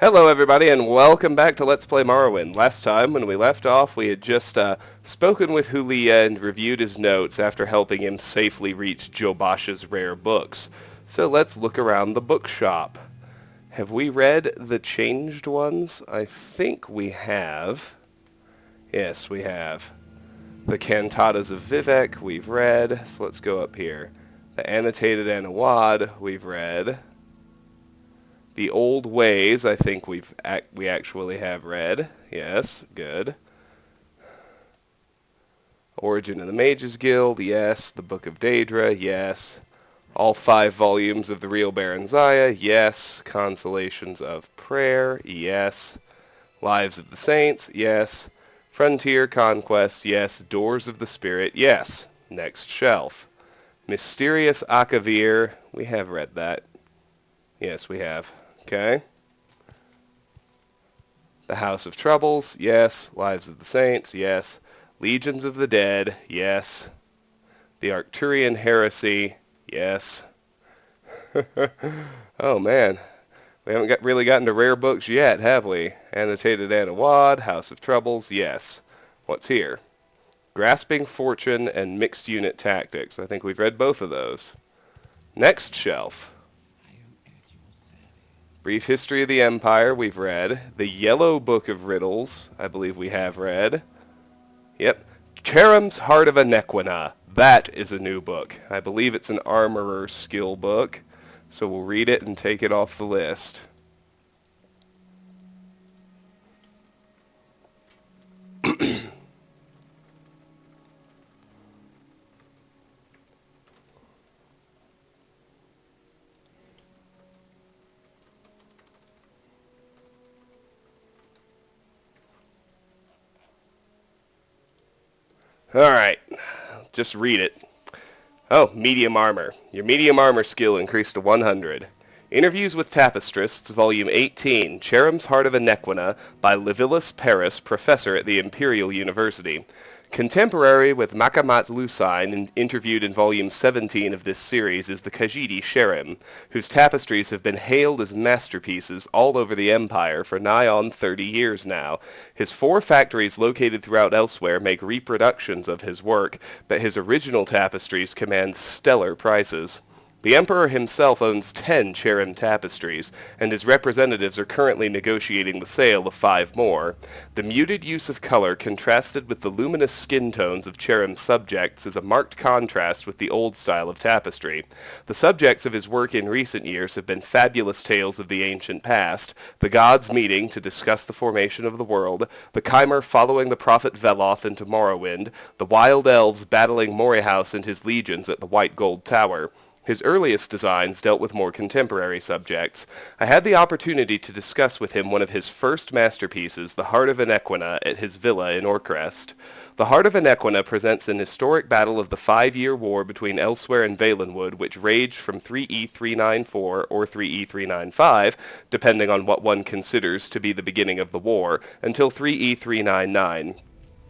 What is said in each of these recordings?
Hello everybody and welcome back to Let's Play Morrowind. Last time when we left off we had just spoken with Hulia and reviewed his notes after helping him safely reach Jobasha's rare books. So let's look around the bookshop. Have we read the changed ones? I think we have. Yes, we have. The Cantatas of Vivek we've read, so let's go up here. The Annotated Anawad we've read. The Old Ways, I think we actually have read. Yes, good. Origin of the Mages Guild, yes. The Book of Daedra, yes. All 5 volumes of the Real Baron Zaya, yes. Consolations of Prayer, yes. Lives of the Saints, yes. Frontier Conquest, yes. Doors of the Spirit, yes. Next shelf. Mysterious Akavir, we have read that. Yes, we have. Okay. The House of Troubles, yes. Lives of the Saints, yes. Legions of the Dead, yes. The Arcturian Heresy, yes. Oh man, we haven't really gotten to rare books yet, have we? Annotated Anawad, House of Troubles, yes. What's here? Grasping Fortune and Mixed Unit Tactics. I think we've read both of those. Next shelf. Brief History of the Empire, we've read. The Yellow Book of Riddles, I believe we have read. Yep. Carom's Heart of Anequina. That is a new book. I believe it's an armorer skill book, so we'll read it and take it off the list. Alright, just read it. Oh, medium armor. Your medium armor skill increased to 100. Interviews with Tapestrists, Volume 18, Carom's Heart of Anequina, by Livilis Paris, professor at the Imperial University. Contemporary with Makamat Lusine, interviewed in Volume 17 of this series, is the Khajiit Sherem, whose tapestries have been hailed as masterpieces all over the Empire for nigh on 30 years now. His 4 factories located throughout elsewhere make reproductions of his work, but his original tapestries command stellar prices. The Emperor himself owns 10 Carom tapestries, and his representatives are currently negotiating the sale of 5 more. The muted use of color contrasted with the luminous skin tones of Carom's subjects is a marked contrast with the old style of tapestry. The subjects of his work in recent years have been fabulous tales of the ancient past, the gods meeting to discuss the formation of the world, the Chimer following the prophet Veloth into Morrowind, the wild elves battling Morihaus and his legions at the White Gold Tower. His earliest designs dealt with more contemporary subjects. I had the opportunity to discuss with him one of his first masterpieces, The Heart of Anequina, at his villa in Orcrest. The Heart of Anequina presents an historic battle of the 5-year war between Elsewhere and Valenwood, which raged from 3E394 or 3E395, depending on what one considers to be the beginning of the war, until 3E399.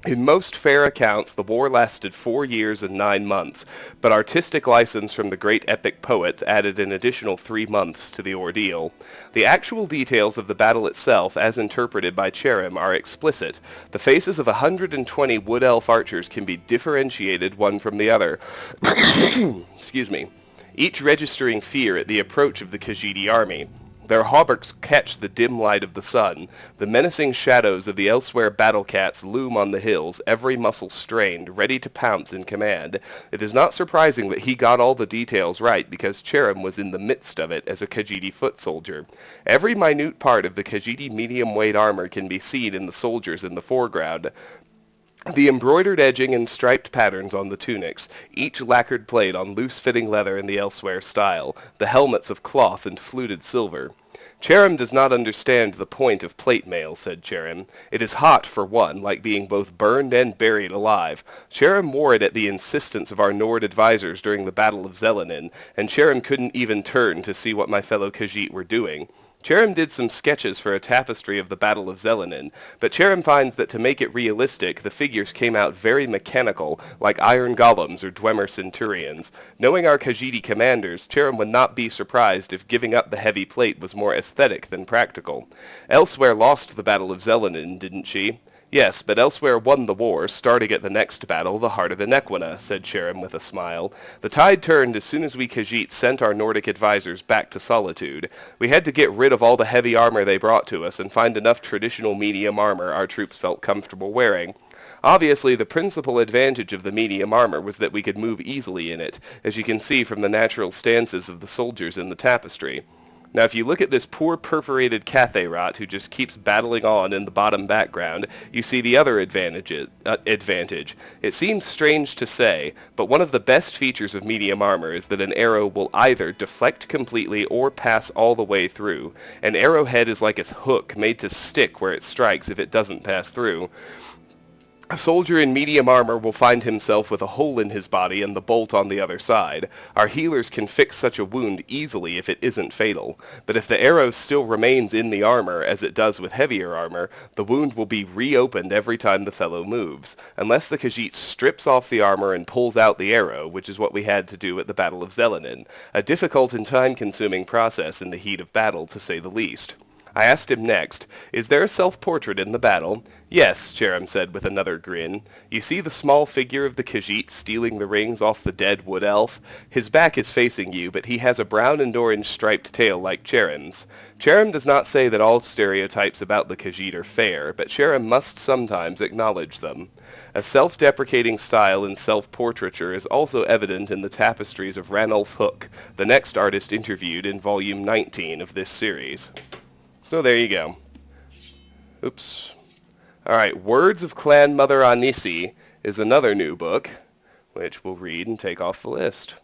In most fair accounts, the war lasted 4 years and 9 months, but artistic license from the great epic poets added an additional 3 months to the ordeal. The actual details of the battle itself, as interpreted by Carom, are explicit. The faces of 120 wood elf archers can be differentiated one from the other. Excuse me. Each registering fear at the approach of the Khajiit army. Their hauberks catch the dim light of the sun. The menacing shadows of the Elsewhere battle cats loom on the hills, every muscle strained, ready to pounce in command. It is not surprising that he got all the details right, because Carom was in the midst of it as a Khajiit foot soldier. Every minute part of the Khajiit medium-weight armor can be seen in the soldiers in the foreground. The embroidered edging and striped patterns on the tunics, each lacquered plate on loose-fitting leather in the Elsewhere style, the helmets of cloth and fluted silver. Carom does not understand the point of plate mail, said Carom. It is hot, for one, like being both burned and buried alive. Carom wore it at the insistence of our Nord advisors during the Battle of Zelenin, and Carom couldn't even turn to see what my fellow Khajiit were doing. Carom did some sketches for a tapestry of the Battle of Zelenin, but Carom finds that to make it realistic, the figures came out very mechanical, like iron golems or Dwemer centurions. Knowing our Khajiit commanders, Carom would not be surprised if giving up the heavy plate was more aesthetic than practical. Elsewhere lost the Battle of Zelenin, didn't she? Yes, but Elsewhere won the war, starting at the next battle, the Heart of Inequina, said Carom with a smile. The tide turned as soon as we Khajiit sent our Nordic advisors back to Solitude. We had to get rid of all the heavy armor they brought to us and find enough traditional medium armor our troops felt comfortable wearing. Obviously, the principal advantage of the medium armor was that we could move easily in it, as you can see from the natural stances of the soldiers in the tapestry. Now, if you look at this poor perforated Cathay-Rat who just keeps battling on in the bottom background, you see the other advantage. It seems strange to say, but one of the best features of medium armor is that an arrow will either deflect completely or pass all the way through. An arrowhead is like a hook made to stick where it strikes if it doesn't pass through. A soldier in medium armor will find himself with a hole in his body and the bolt on the other side. Our healers can fix such a wound easily if it isn't fatal, but if the arrow still remains in the armor, as it does with heavier armor, the wound will be reopened every time the fellow moves, unless the Khajiit strips off the armor and pulls out the arrow, which is what we had to do at the Battle of Zelenin, a difficult and time-consuming process in the heat of battle, to say the least. I asked him next, "Is there a self-portrait in the battle?" "Yes," Carom said with another grin. "You see the small figure of the Khajiit stealing the rings off the dead wood elf? His back is facing you, but he has a brown and orange striped tail like Carom's." Carom does not say that all stereotypes about the Khajiit are fair, but Carom must sometimes acknowledge them. A self-deprecating style in self-portraiture is also evident in the tapestries of Ranulph Hook, the next artist interviewed in Volume 19 of this series. So there you go. Oops. Alright, Words of Clan Mother Ahnissi is another new book, which we'll read and take off the list.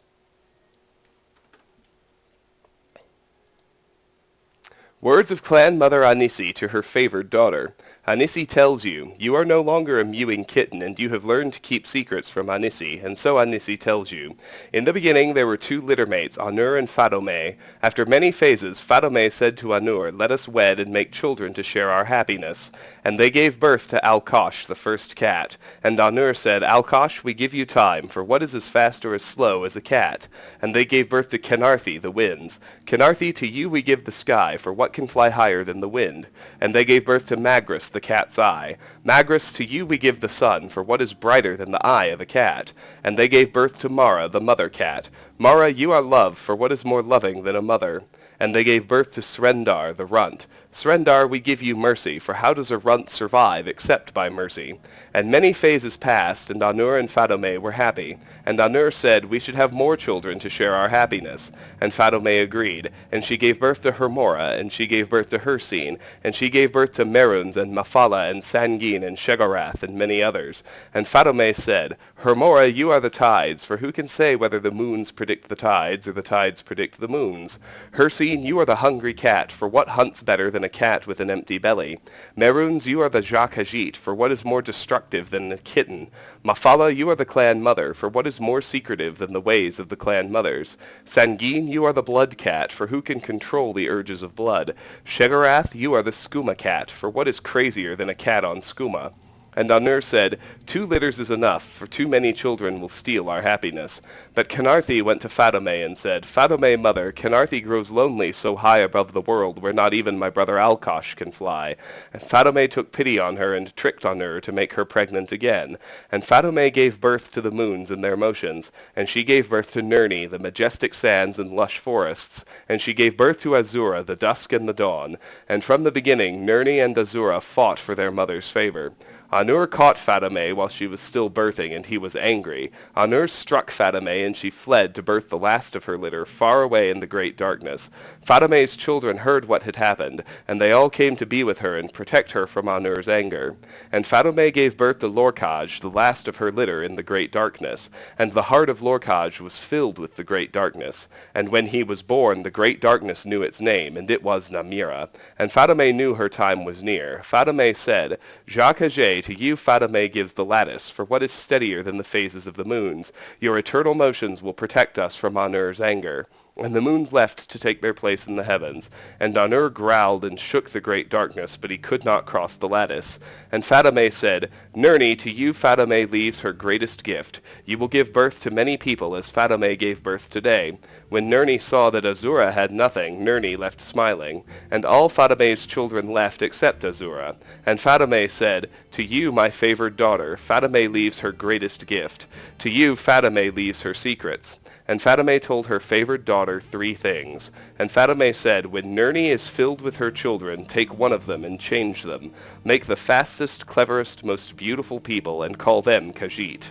Words of Clan Mother Ahnissi to her favored daughter. Ahnissi tells you, "You are no longer a mewing kitten, and you have learned to keep secrets from Ahnissi, and so Ahnissi tells you. In the beginning there were two littermates, Anur and Fadome. After many phases, Fadome said to Anur, 'Let us wed and make children to share our happiness.' And they gave birth to Alkosh, the first cat. And Anur said, 'Alkosh, we give you time, for what is as fast or as slow as a cat?' And they gave birth to Kenarthi, the winds. 'Kenarthi, to you we give the sky, for what can fly higher than the wind?' And they gave birth to Magris, the cat's eye. 'Magris, to you we give the sun, for what is brighter than the eye of a cat?' And they gave birth to Mara, the mother cat. 'Mara, you are love, for what is more loving than a mother?' And they gave birth to Srendar, the runt. 'Srendar, we give you mercy, for how does a runt survive except by mercy?' And many phases passed, and Anur and Fadome were happy. And Anur said, 'We should have more children to share our happiness.' And Fadome agreed, and she gave birth to Hermora, and she gave birth to Hirsine, and she gave birth to Meruns and Mafala and Sangin and Shegarath and many others. And Fadome said, 'Hermora, you are the tides, for who can say whether the moons predict the tides or the tides predict the moons? Hirsine, you are the hungry cat, for what hunts better than a cat with an empty belly? Meruns, you are the Jakajit, for what is more destructive than a kitten? Mafala, you are the clan mother, for what is more secretive than the ways of the clan mothers? Sangin, you are the blood cat, for who can control the urges of blood? Shegarath, you are the skooma cat, for what is crazier than a cat on skooma?' And Anur said, 2 litters is enough, for too many children will steal our happiness. But Kenarthi went to Fadome and said, 'Fadome, mother, Kenarthi grows lonely so high above the world where not even my brother Alkosh can fly.' And Fadome took pity on her and tricked Anur to make her pregnant again. And Fadome gave birth to the moons in their motions. And she gave birth to Nerni, the majestic sands and lush forests. And she gave birth to Azura, the dusk and the dawn. And from the beginning, Nerni and Azura fought for their mother's favor. Anur caught Fadome while she was still birthing, and he was angry. Anur struck Fadome, and she fled to birth the last of her litter far away in the great darkness. Fadome's children heard what had happened, and they all came to be with her and protect her from Anur's anger. And Fadome gave birth to Lorkaj, the last of her litter in the great darkness. And the heart of Lorkaj was filled with the great darkness. And when he was born, the great darkness knew its name, and it was Namira. And Fadome knew her time was near. Fadome said, 'Jakajay, to you Fadome gives the lattice, for what is steadier than the phases of the moons? Your eternal motions will protect us from Anur's anger.' And the moons left to take their place in the heavens. And Anur growled and shook the great darkness, but he could not cross the lattice. And Fatime said, Nerni, to you Fatime leaves her greatest gift. You will give birth to many people, as Fatime gave birth today. When Nerni saw that Azura had nothing, Nerni left smiling. And all Fatime's children left except Azura. And Fatime said, to you, my favored daughter, Fatime leaves her greatest gift. To you, Fatime leaves her secrets. And Fatime told her favored daughter 3 things. And Fatime said, when Nerni is filled with her children, take one of them and change them. Make the fastest, cleverest, most beautiful people, and call them Khajiit.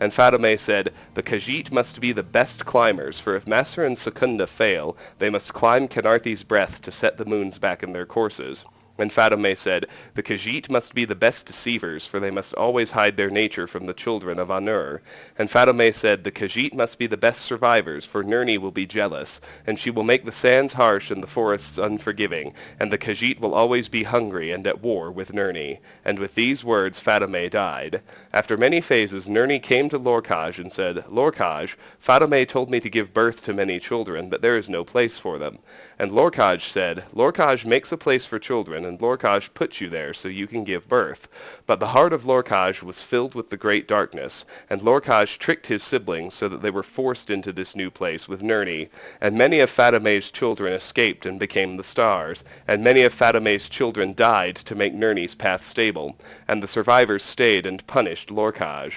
And Fatime said, the Khajiit must be the best climbers, for if Maser and Secunda fail, they must climb Kenarthi's breath to set the moons back in their courses. And Fatime said, the Khajiit must be the best deceivers, for they must always hide their nature from the children of Anur. And Fatime said, the Khajiit must be the best survivors, for Nerni will be jealous, and she will make the sands harsh and the forests unforgiving, and the Khajiit will always be hungry and at war with Nerni. And with these words Fatime died. After many phases, Nerni came to Lorkhaj and said, Lorkhaj, Fatime told me to give birth to many children, but there is no place for them. And Lorkhaj said, Lorkhaj makes a place for children, and Lorkhaj puts you there so you can give birth. But the heart of Lorkhaj was filled with the great darkness, and Lorkhaj tricked his siblings so that they were forced into this new place with Nerni. And many of Fatime's children escaped and became the stars, and many of Fatime's children died to make Nerni's path stable, and the survivors stayed and punished Lorkhaj.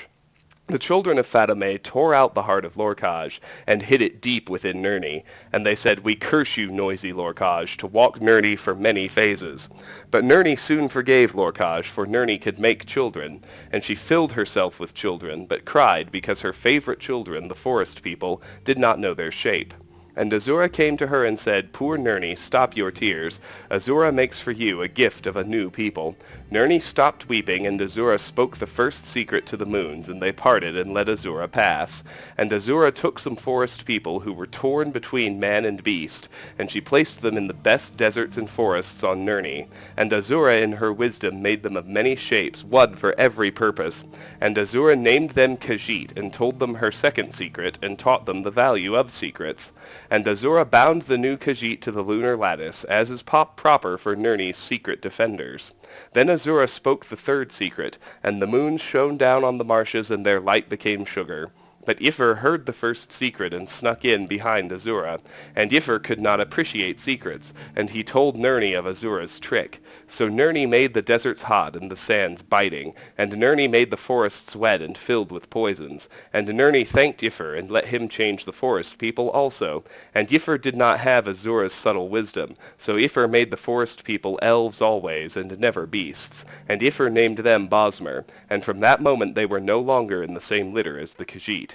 The children of Fatime tore out the heart of Lorkhaj and hid it deep within Nerni, and they said, we curse you, noisy Lorkhaj, to walk Nerni for many phases. But Nerni soon forgave Lorkhaj, for Nerni could make children, and she filled herself with children, but cried because her favorite children, the forest people, did not know their shape. And Azura came to her and said, poor Nerni, stop your tears. Azura makes for you a gift of a new people. Nerni stopped weeping, and Azura spoke the first secret to the moons, and they parted and let Azura pass. And Azura took some forest people who were torn between man and beast, and she placed them in the best deserts and forests on Nerni. And Azura in her wisdom made them of many shapes, one for every purpose. And Azura named them Khajiit, and told them her second secret, and taught them the value of secrets. And Azura bound the new Khajiit to the lunar lattice, as is proper for Nerni's secret defenders. Then Azura spoke the third secret, and the moons shone down on the marshes, and their light became sugar. But Ifer heard the first secret and snuck in behind Azura, and Ifer could not appreciate secrets, and he told Nerni of Azura's trick. So Nerni made the deserts hot and the sands biting, and Nerni made the forests wet and filled with poisons. And Nerni thanked Ifer and let him change the forest people also. And Ifer did not have Azura's subtle wisdom, so Ifer made the forest people elves always and never beasts. And Ifer named them Bosmer, and from that moment they were no longer in the same litter as the Khajiit.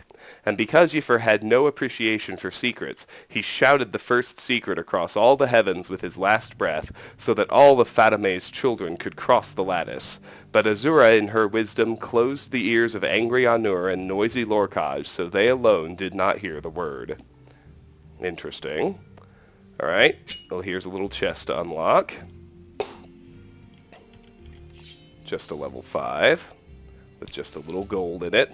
And because Ifer had no appreciation for secrets, he shouted the first secret across all the heavens with his last breath, so that all of Fatime's children could cross the lattice. But Azura in her wisdom closed the ears of angry Anur and noisy Lorkhaj, so they alone did not hear the word. Interesting. Alright, well here's a little chest to unlock. Just a level 5, with just a little gold in it.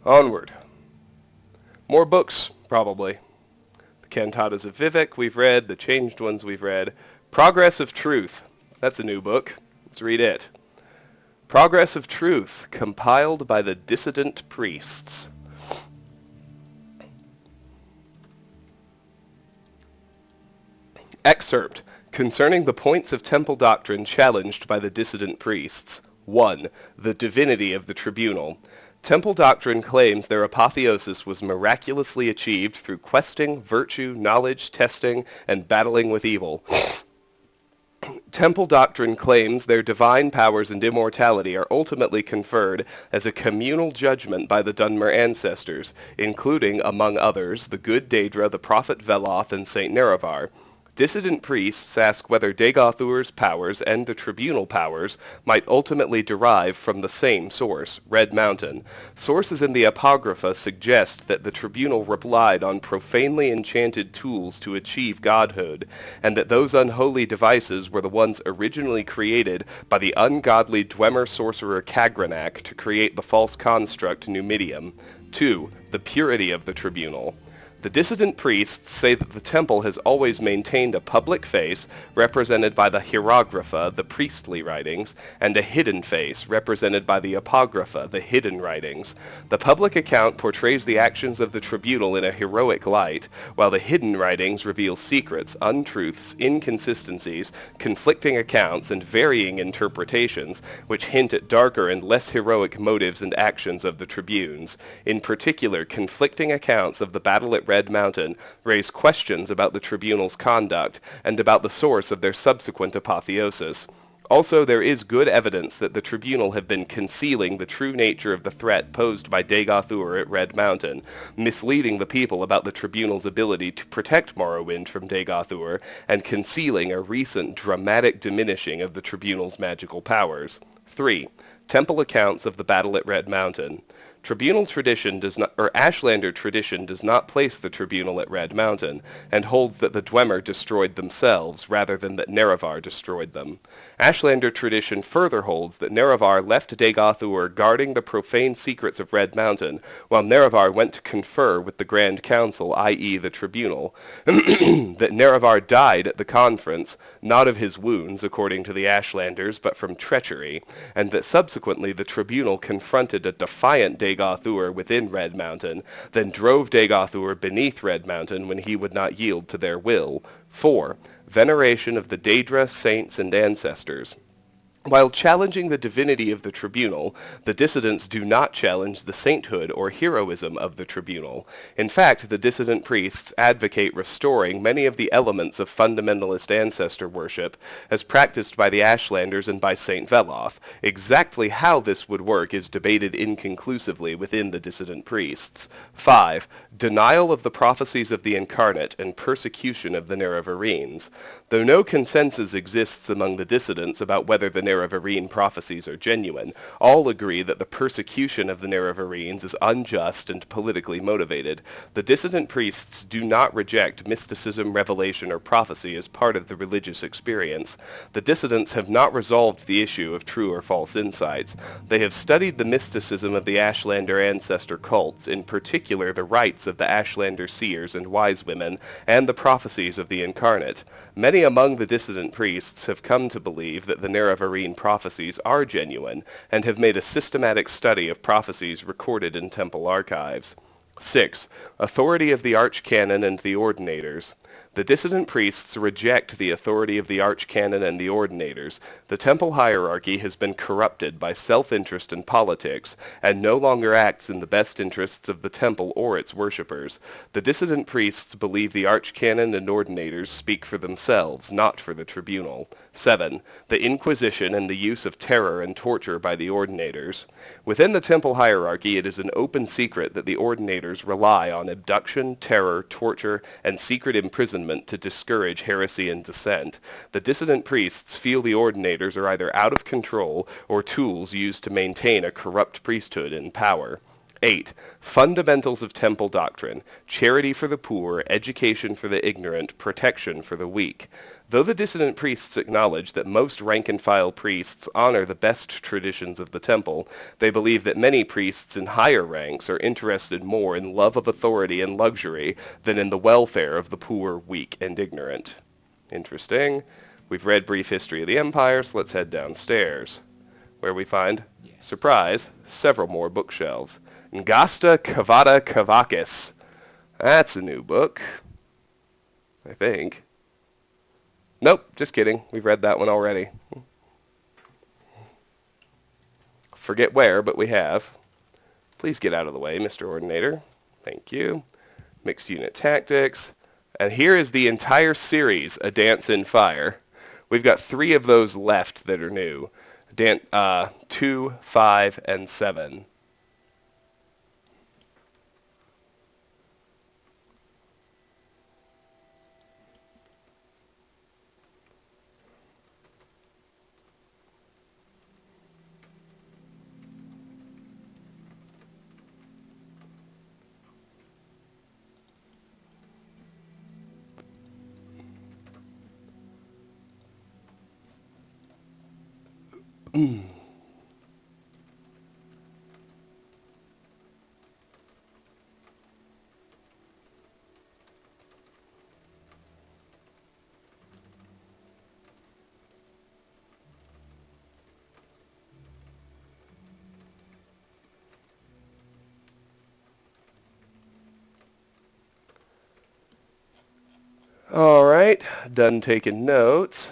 Onward. More books, probably. The Cantatas of Vivek we've read, the Changed Ones we've read. Progress of Truth. That's a new book. Let's read it. Progress of Truth, compiled by the Dissident Priests. Excerpt concerning the points of temple doctrine challenged by the dissident priests. 1. The divinity of the tribunal. Temple doctrine claims their apotheosis was miraculously achieved through questing, virtue, knowledge, testing, and battling with evil. Temple doctrine claims their divine powers and immortality are ultimately conferred as a communal judgment by the Dunmer ancestors, including, among others, the good Daedra, the prophet Veloth, and Saint Nerevar. Dissident priests ask whether Dagothur's powers and the tribunal powers might ultimately derive from the same source, Red Mountain. Sources in the Apocrypha suggest that the tribunal relied on profanely enchanted tools to achieve godhood, and that those unholy devices were the ones originally created by the ungodly Dwemer sorcerer Kagranak to create the false construct Numidium. 2. The purity of the tribunal. The dissident priests say that the temple has always maintained a public face, represented by the hieroglypha, the priestly writings, and a hidden face, represented by the apocrypha, the hidden writings. The public account portrays the actions of the tribunal in a heroic light, while the hidden writings reveal secrets, untruths, inconsistencies, conflicting accounts, and varying interpretations, which hint at darker and less heroic motives and actions of the tribunes. In particular, conflicting accounts of the battle at Red Mountain raise questions about the tribunal's conduct and about the source of their subsequent apotheosis. Also, there is good evidence that the tribunal have been concealing the true nature of the threat posed by Dagothur at Red Mountain, misleading the people about the tribunal's ability to protect Morrowind from Dagothur, and concealing a recent dramatic diminishing of the tribunal's magical powers. 3. Temple accounts of the battle at Red Mountain. Tribunal tradition does not, or Ashlander tradition does not place the tribunal at Red Mountain, and holds that the Dwemer destroyed themselves, rather than that Nerevar destroyed them. Ashlander tradition further holds that Nerevar left Dagothur guarding the profane secrets of Red Mountain, while Nerevar went to confer with the Grand Council, i.e. the tribunal, that Nerevar died at the conference, not of his wounds, according to the Ashlanders, but from treachery, and that subsequently the tribunal confronted a defiant Dagothur within Red Mountain, then drove Dagothur beneath Red Mountain when he would not yield to their will. 4. Veneration of the Daedra, saints, and ancestors. While challenging the divinity of the tribunal, the dissidents do not challenge the sainthood or heroism of the tribunal. In fact, the dissident priests advocate restoring many of the elements of fundamentalist ancestor worship as practiced by the Ashlanders and by Saint Veloth. Exactly how this would work is debated inconclusively within the dissident priests. 5. Denial of the prophecies of the incarnate and persecution of the Nerevarines. Though no consensus exists among the dissidents about whether the Nerevarine prophecies are genuine, all agree that the persecution of the Nerevarines is unjust and politically motivated. The dissident priests do not reject mysticism, revelation, or prophecy as part of the religious experience. The dissidents have not resolved the issue of true or false insights. They have studied the mysticism of the Ashlander ancestor cults, in particular the rites of the Ashlander seers and wise women, and the prophecies of the incarnate. Many among the dissident priests have come to believe that the Nerevarine prophecies are genuine, and have made a systematic study of prophecies recorded in temple archives. 6. Authority of the Archcanon and the Ordinators. The dissident priests reject the authority of the Archcanon and the Ordinators. The temple hierarchy has been corrupted by self-interest and politics, and no longer acts in the best interests of the temple or its worshippers. The dissident priests believe the Archcanon and Ordinators speak for themselves, not for the tribunal. 7. The Inquisition and the use of terror and torture by the Ordinators. Within the temple hierarchy, it is an open secret that the Ordinators rely on abduction, terror, torture, and secret imprisonment to discourage heresy and dissent. The dissident priests feel the Ordinators are either out of control or tools used to maintain a corrupt priesthood in power. 8. Fundamentals of temple doctrine: charity for the poor, education for the ignorant, protection for the weak. Though the dissident priests acknowledge that most rank-and-file priests honor the best traditions of the temple, they believe that many priests in higher ranks are interested more in love of authority and luxury than in the welfare of the poor, weak, and ignorant. Interesting. We've read Brief History of the Empire, so let's head downstairs, where we find, surprise, several more bookshelves. Ngasta Kavada Kavakis. That's a new book, I think. Nope, just kidding. We've read that one already. Forget where, but we have. Please get out of the way, Mr. Ordinator. Thank you. Mixed Unit Tactics. And here is the entire series, A Dance in Fire. We've got 3 of those left that are new. 2, 5, and 7. All right, done taking notes.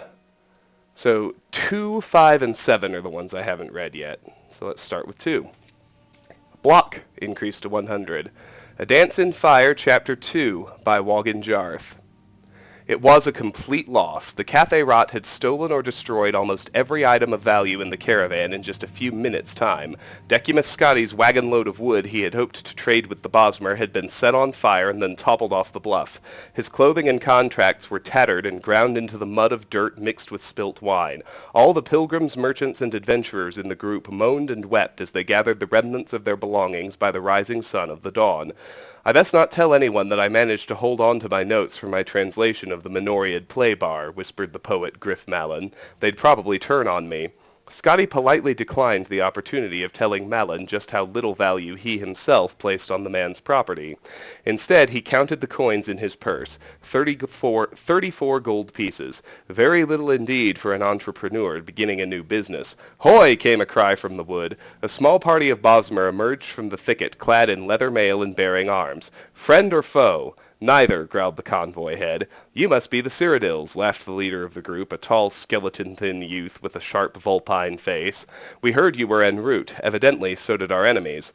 So 2, 5, and 7 are the ones I haven't read yet. So let's start with 2. Block increased to 100. A Dance in Fire, Chapter 2 by Wogan Jarth. It was a complete loss. The Cathay Rot had stolen or destroyed almost every item of value in the caravan in just a few minutes' time. Decimus Scotty's wagon load of wood he had hoped to trade with the Bosmer had been set on fire and then toppled off the bluff. His clothing and contracts were tattered and ground into the mud of dirt mixed with spilt wine. All the pilgrims, merchants, and adventurers in the group moaned and wept as they gathered the remnants of their belongings by the rising sun of the dawn. I best not tell anyone that I managed to hold on to my notes for my translation of the Menoriad play bar, whispered the poet Griff Mallon. They'd probably turn on me. Scotty politely declined the opportunity of telling Mallon just how little value he himself placed on the man's property. Instead, he counted the coins in his purse, 34 gold pieces. Very little indeed for an entrepreneur beginning a new business. "Hoy!" came a cry from the wood. A small party of Bosmer emerged from the thicket, clad in leather mail and bearing arms. "Friend or foe?" "Neither," growled the convoy head. "You must be the Cyrodiils," laughed the leader of the group, a tall, skeleton-thin youth with a sharp, vulpine face. "We heard you were en route. Evidently, so did our enemies."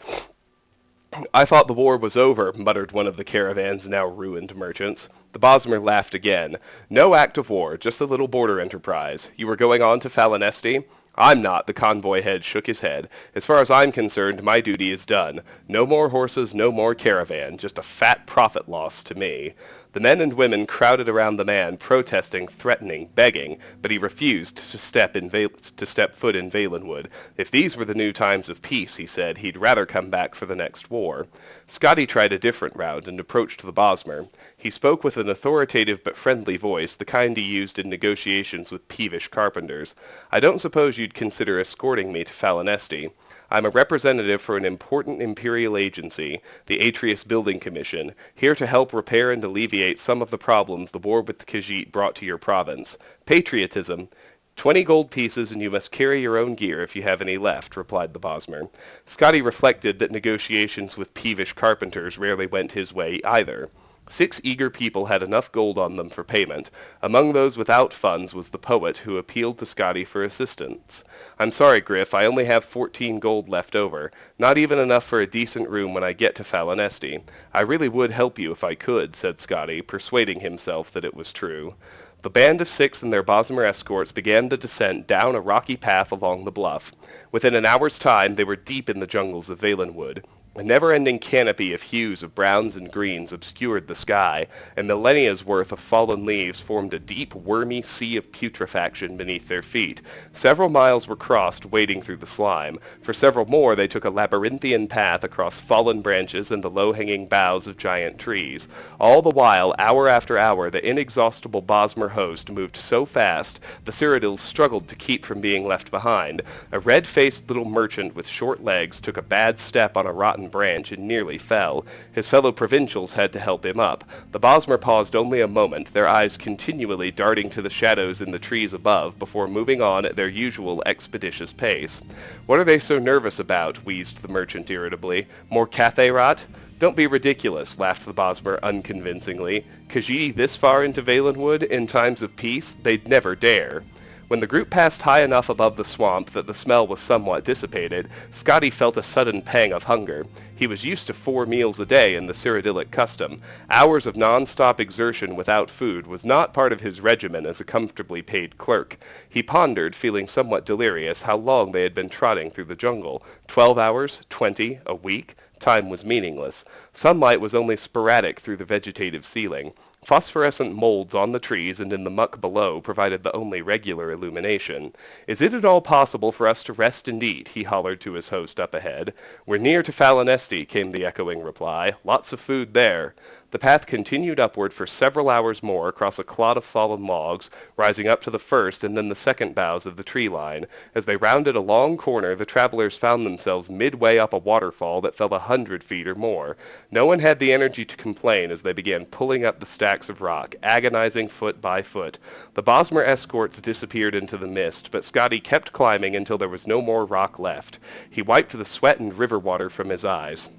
"I thought the war was over," muttered one of the caravan's now ruined merchants. The Bosmer laughed again. "No act of war, just a little border enterprise. You were going on to Falinesti?" "I'm not," the convoy head shook his head. "As far as I'm concerned, my duty is done. No more horses, no more caravan. Just a fat profit loss to me." The men and women crowded around the man, protesting, threatening, begging, but he refused to step foot in Valenwood. If these were the new times of peace, he said, he'd rather come back for the next war. Scotty tried a different route and approached the Bosmer. He spoke with an authoritative but friendly voice, the kind he used in negotiations with peevish carpenters. "I don't suppose you'd consider escorting me to Falinesti. I'm a representative for an important imperial agency, the Atreus Building Commission, here to help repair and alleviate some of the problems the war with the Khajiit brought to your province. Patriotism. 20 gold pieces, and you must carry your own gear if you have any left," replied the Bosmer. Scotty reflected that negotiations with peevish carpenters rarely went his way either. 6 eager people had enough gold on them for payment. Among those without funds was the poet, who appealed to Scotty for assistance. "I'm sorry, Griff, I only have 14 gold left over. Not even enough for a decent room when I get to Falinesti. I really would help you if I could," said Scotty, persuading himself that it was true. The band of 6 and their Bosmer escorts began the descent down a rocky path along the bluff. Within an hour's time, they were deep in the jungles of Valenwood. A never-ending canopy of hues of browns and greens obscured the sky, and millennia's worth of fallen leaves formed a deep, wormy sea of putrefaction beneath their feet. Several miles were crossed wading through the slime. For several more they took a labyrinthian path across fallen branches and the low-hanging boughs of giant trees. All the while, hour after hour, the inexhaustible Bosmer host moved so fast the Cyrodiils struggled to keep from being left behind. A red-faced little merchant with short legs took a bad step on a rotten branch and nearly fell. His fellow provincials had to help him up. The Bosmer paused only a moment, their eyes continually darting to the shadows in the trees above before moving on at their usual expeditious pace. "What are they so nervous about?" wheezed the merchant irritably. "More Cathay rot?" "Don't be ridiculous," laughed the Bosmer unconvincingly. "Khajiit this far into Valenwood, in times of peace, they'd never dare." When the group passed high enough above the swamp that the smell was somewhat dissipated, Scotty felt a sudden pang of hunger. He was used to 4 meals a day in the Cyrodiilic custom. Hours of non-stop exertion without food was not part of his regimen as a comfortably paid clerk. He pondered, feeling somewhat delirious, how long they had been trotting through the jungle. 12 hours? 20? A week? Time was meaningless. Sunlight was only sporadic through the vegetative ceiling. Phosphorescent molds on the trees and in the muck below provided the only regular illumination. "Is it at all possible for us to rest and eat?" he hollered to his host up ahead. "We're near to Falinesti," came the echoing reply. "Lots of food there." The path continued upward for several hours more across a clod of fallen logs, rising up to the first and then the second boughs of the tree line. As they rounded a long corner, the travelers found themselves midway up a waterfall that fell 100 feet or more. No one had the energy to complain as they began pulling up the stacks of rock, agonizing foot by foot. The Bosmer escorts disappeared into the mist, but Scotty kept climbing until there was no more rock left. He wiped the sweat and river water from his eyes.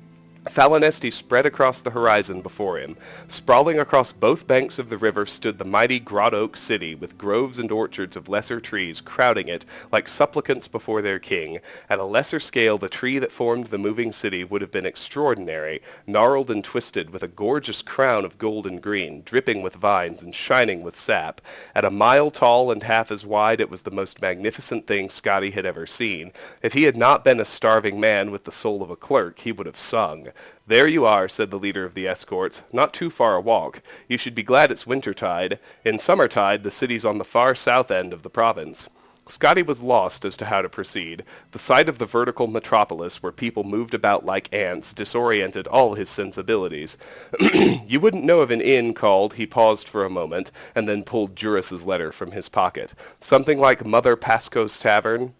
Falinesti spread across the horizon before him. Sprawling across both banks of the river stood the mighty Grot Oak city, with groves and orchards of lesser trees crowding it like supplicants before their king. At a lesser scale, the tree that formed the moving city would have been extraordinary, gnarled and twisted, with a gorgeous crown of gold and green, dripping with vines and shining with sap. At a mile tall and half as wide, it was the most magnificent thing Scotty had ever seen. If he had not been a starving man with the soul of a clerk, he would have sung. "There you are," said the leader of the escorts. "Not too far a walk. You should be glad it's wintertide. In summertide, the city's on the far south end of the province." Scotty was lost as to how to proceed. The sight of the vertical metropolis where people moved about like ants disoriented all his sensibilities. "You wouldn't know of an inn called—" He paused for a moment, and then pulled Juris's letter from his pocket. "Something like Mother Pasco's Tavern?"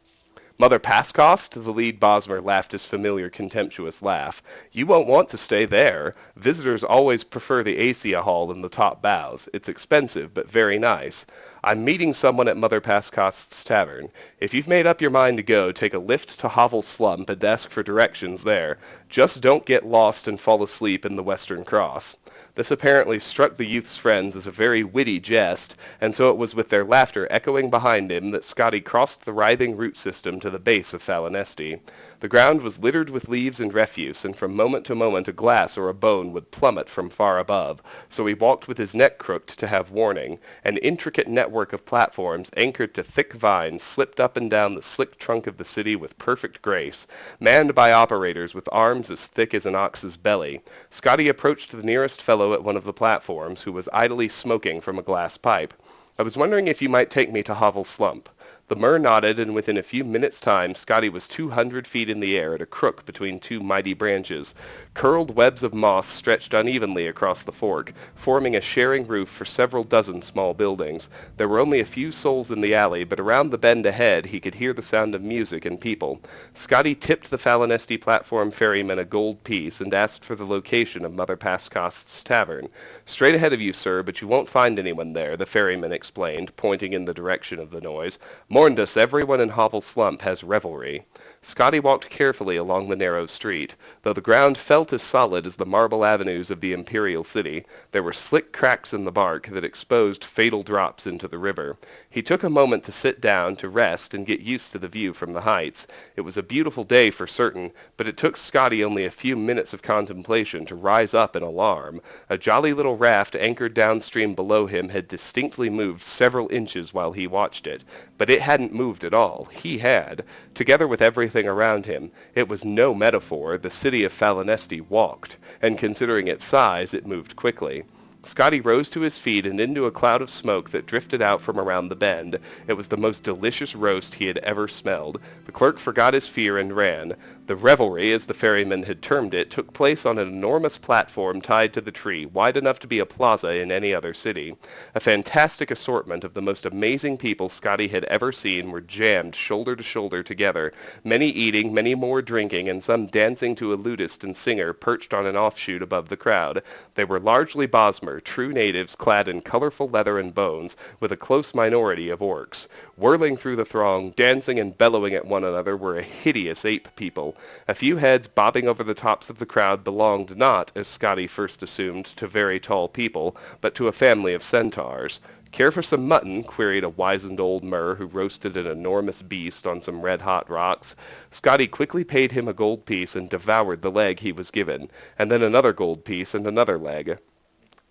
"Mother Pascost?" The lead Bosmer laughed his familiar contemptuous laugh. "You won't want to stay there. Visitors always prefer the Asia Hall in the top boughs. It's expensive, but very nice. I'm meeting someone at Mother Pascost's Tavern. If you've made up your mind to go, take a lift to Hovel Slump and ask for directions there. Just don't get lost and fall asleep in the Western Cross." This apparently struck the youth's friends as a very witty jest, and so it was with their laughter echoing behind him that Scotty crossed the writhing root system to the base of Falinesti. The ground was littered with leaves and refuse, and from moment to moment a glass or a bone would plummet from far above, so he walked with his neck crooked to have warning. An intricate network of platforms, anchored to thick vines, slipped up and down the slick trunk of the city with perfect grace, manned by operators with arms as thick as an ox's belly. Scotty approached the nearest fellow at one of the platforms, who was idly smoking from a glass pipe. "I was wondering if you might take me to Hovel Slump." The Mer nodded, and within a few minutes' time Scotty was 200 feet in the air at a crook between two mighty branches. Curled webs of moss stretched unevenly across the fork, forming a sharing roof for several dozen small buildings. There were only a few souls in the alley, but around the bend ahead he could hear the sound of music and people. Scotty tipped the Falinesti platform ferryman a gold piece and asked for the location of Mother Pascost's Tavern. "Straight ahead of you, sir, but you won't find anyone there," the ferryman explained, pointing in the direction of the noise. "Mourned us, everyone in Hovel Slump has revelry." Scotty walked carefully along the narrow street. Though the ground felt as solid as the marble avenues of the imperial city, there were slick cracks in the bark that exposed fatal drops into the river. He took a moment to sit down, to rest, and get used to the view from the heights. It was a beautiful day for certain, but it took Scotty only a few minutes of contemplation to rise up in alarm. A jolly little raft anchored downstream below him had distinctly moved several inches while he watched it, but it hadn't moved at all. He had. Together with everything around him, it was no metaphor. The city of Falinesti walked, and considering its size, it moved quickly. Scotty rose to his feet and into a cloud of smoke that drifted out from around the bend. It was the most delicious roast he had ever smelled. The clerk forgot his fear and ran. The revelry, as the ferryman had termed it, took place on an enormous platform tied to the tree, wide enough to be a plaza in any other city. A fantastic assortment of the most amazing people Scotty had ever seen were jammed shoulder to shoulder together, many eating, many more drinking, and some dancing to a lutist and singer perched on an offshoot above the crowd. They were largely Bosmer, true natives clad in colorful leather and bones, with a close minority of orcs. Whirling through the throng, dancing and bellowing at one another, were a hideous ape people. A few heads bobbing over the tops of the crowd belonged not, as Scotty first assumed, to very tall people, but to a family of centaurs. "Care for some mutton?" queried a wizened old Mer who roasted an enormous beast on some red-hot rocks. Scotty quickly paid him a gold piece and devoured the leg he was given, and then another gold piece and another leg.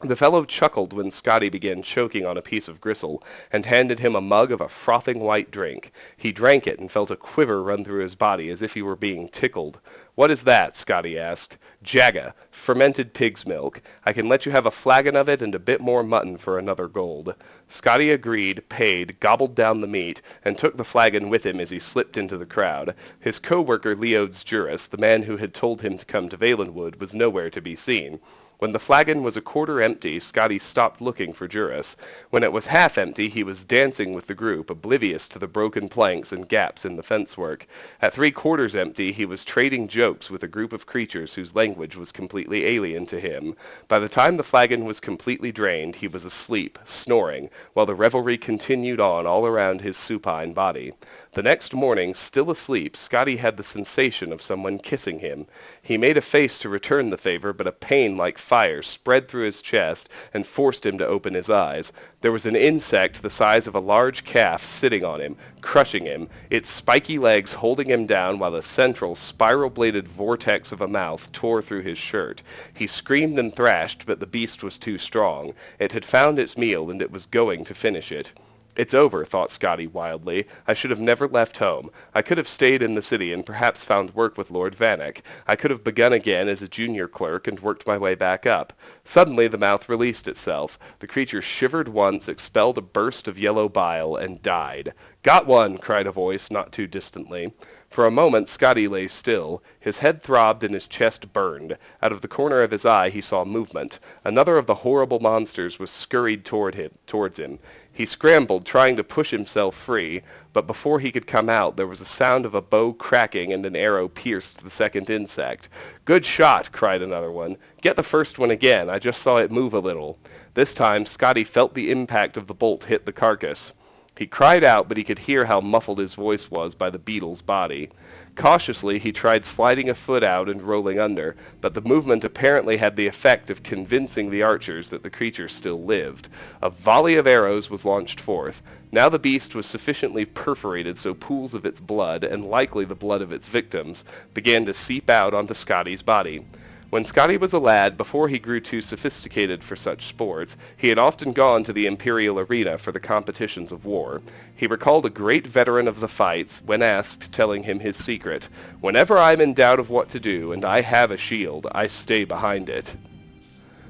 The fellow chuckled when Scotty began choking on a piece of gristle, and handed him a mug of a frothing white drink. He drank it and felt a quiver run through his body as if he were being tickled. "What is that?" Scotty asked. "Jagga. Fermented pig's milk. I can let you have a flagon of it and a bit more mutton for another gold. Scotty agreed, paid, gobbled down the meat, and took the flagon with him as he slipped into the crowd. His co-worker Leodes Juris, the man who had told him to come to Valenwood, was nowhere to be seen. When the flagon was a quarter empty, Scotty stopped looking for Juris. When it was half empty, he was dancing with the group, oblivious to the broken planks and gaps in the fencework. At three-quarters empty, he was trading jokes with a group of creatures whose language was completely alien to him. By the time the flagon was completely drained, he was asleep, snoring, while the revelry continued on all around his supine body. The next morning, still asleep, Scotty had the sensation of someone kissing him. He made a face to return the favor, but a pain like fire spread through his chest and forced him to open his eyes. There was an insect the size of a large calf sitting on him, crushing him, its spiky legs holding him down while a central, spiral-bladed vortex of a mouth tore through his shirt. He screamed and thrashed, but the beast was too strong. It had found its meal, and it was going to finish it. It's over, thought Scotty wildly. I should have never left home. I could have stayed in the city and perhaps found work with Lord Vanek. I could have begun again as a junior clerk and worked my way back up. Suddenly the mouth released itself. The creature shivered once, expelled a burst of yellow bile, and died. "Got one!" cried a voice not too distantly. For a moment Scotty lay still. His head throbbed and his chest burned. Out of the corner of his eye he saw movement. Another of the horrible monsters was scurried towards him. He scrambled, trying to push himself free, but before he could come out there was a sound of a bow cracking and an arrow pierced the second insect. "Good shot!" cried another one. "Get the first one again. I just saw it move a little." This time Scotty felt the impact of the bolt hit the carcass. He cried out, but he could hear how muffled his voice was by the beetle's body. Cautiously, he tried sliding a foot out and rolling under, but the movement apparently had the effect of convincing the archers that the creature still lived. A volley of arrows was launched forth. Now the beast was sufficiently perforated so pools of its blood, and likely the blood of its victims, began to seep out onto Scotty's body. When Scotty was a lad, before he grew too sophisticated for such sports, he had often gone to the Imperial arena for the competitions of war. He recalled a great veteran of the fights, when asked, telling him his secret: "Whenever I'm in doubt of what to do, and I have a shield, I stay behind it."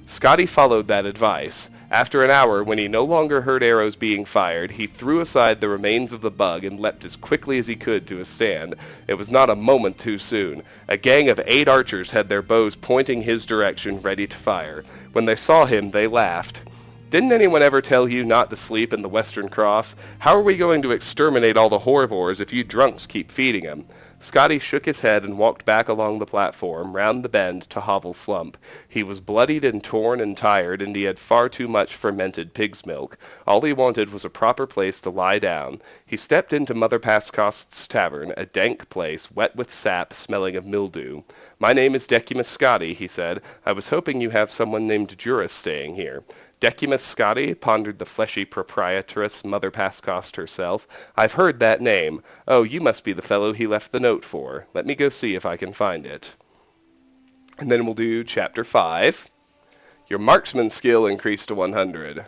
Scotty followed that advice. After an hour, when he no longer heard arrows being fired, he threw aside the remains of the bug and leapt as quickly as he could to a stand. It was not a moment too soon. A gang of 8 archers had their bows pointing his direction, ready to fire. When they saw him, they laughed. "Didn't anyone ever tell you not to sleep in the Western Cross? How are we going to exterminate all the herbivores if you drunks keep feeding them?" Scotty shook his head and walked back along the platform, round the bend to Hovel Slump. He was bloodied and torn and tired, and he had far too much fermented pig's milk. All he wanted was a proper place to lie down. He stepped into Mother Pascost's tavern, a dank place, wet with sap, smelling of mildew. "My name is Decimus Scotty," he said. "I was hoping you have someone named Juris staying here." "Decimus Scotty?" pondered the fleshy proprietress, Mother Pascost herself. "I've heard that name. Oh, you must be the fellow he left the note for. Let me go see if I can find it." And then we'll do Chapter 5. Your marksman skill increased to 100.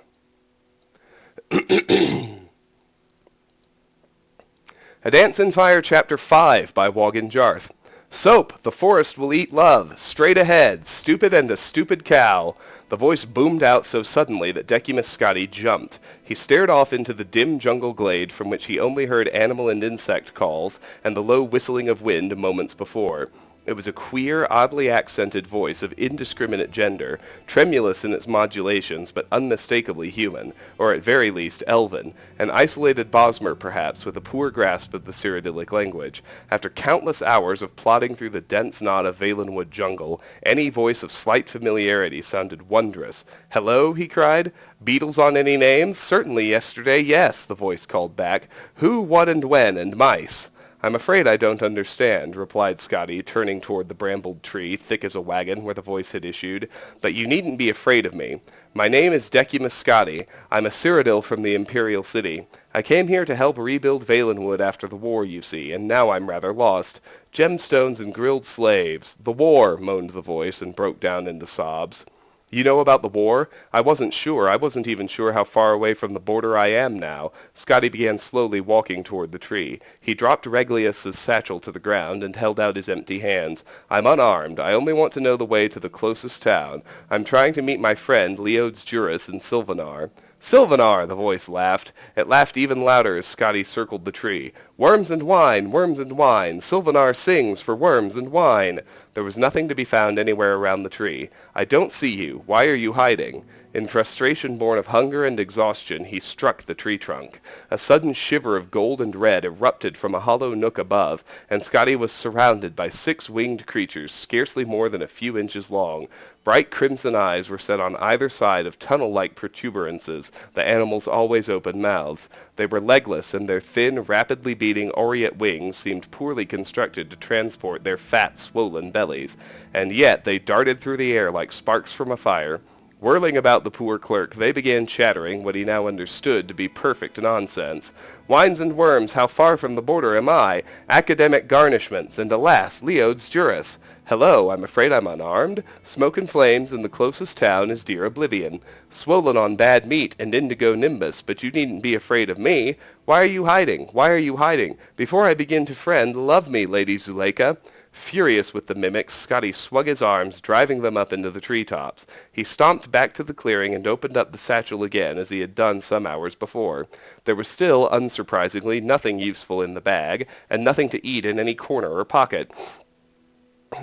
A Dance in Fire Chapter 5 by Wogan Jarth. "Soap, the forest will eat love. Straight ahead, stupid and a stupid cow." The voice boomed out so suddenly that Decimus Scotty jumped. He stared off into the dim jungle glade from which he only heard animal and insect calls and the low whistling of wind moments before. It was a queer, oddly accented voice of indiscriminate gender, tremulous in its modulations, but unmistakably human, or at very least elven, an isolated Bosmer perhaps, with a poor grasp of the Cyrodiilic language. After countless hours of plodding through the dense knot of Valenwood jungle, any voice of slight familiarity sounded wondrous. "Hello?" he cried. "Beetles on any names? Certainly yesterday, yes," the voice called back. "Who, what, and when, and mice?" "I'm afraid I don't understand," replied Scotty, turning toward the brambled tree, thick as a wagon, where the voice had issued. "But you needn't be afraid of me. My name is Decimus Scotty. I'm a Cyrodiil from the Imperial City. I came here to help rebuild Valenwood after the war, you see, and now I'm rather lost. Gemstones and grilled slaves. The war," moaned the voice, and broke down into sobs. You know about the war? I wasn't sure. I wasn't even sure how far away from the border I am now. Scotty began slowly walking toward the tree. He dropped Regulus's satchel to the ground and held out his empty hands. I'm unarmed. I only want to know the way to the closest town. I'm trying to meet my friend Leodes Juris in Sylvanar. Sylvanar! The voice laughed. It laughed even louder as Scotty circled the tree. Worms and wine! Worms and wine! Sylvanar sings for worms and wine! There was nothing to be found anywhere around the tree. I don't see you. Why are you hiding? In frustration born of hunger and exhaustion, he struck the tree trunk. A sudden shiver of gold and red erupted from a hollow nook above, and Scotty was surrounded by 6 winged creatures scarcely more than a few inches long. Bright crimson eyes were set on either side of tunnel-like protuberances, the animals' always open mouths. They were legless, and their thin, rapidly beating aureate wings seemed poorly constructed to transport their fat, swollen bellies. And yet they darted through the air like sparks from a fire. Whirling about the poor clerk, they began chattering what he now understood to be perfect nonsense. Wines and worms, how far from the border am I? Academic garnishments, and alas, Leodes Juris. Hello, I'm afraid I'm unarmed. Smoke and flames, and the closest town is dear Oblivion. Swollen on bad meat and indigo nimbus, but you needn't be afraid of me. Why are you hiding? Why are you hiding? Before I begin to friend, love me, Lady Zuleika. Furious with the mimics, Scotty swung his arms, driving them up into the treetops. He stomped back to the clearing and opened up the satchel again, as he had done some hours before. There was still, unsurprisingly, nothing useful in the bag, and nothing to eat in any corner or pocket.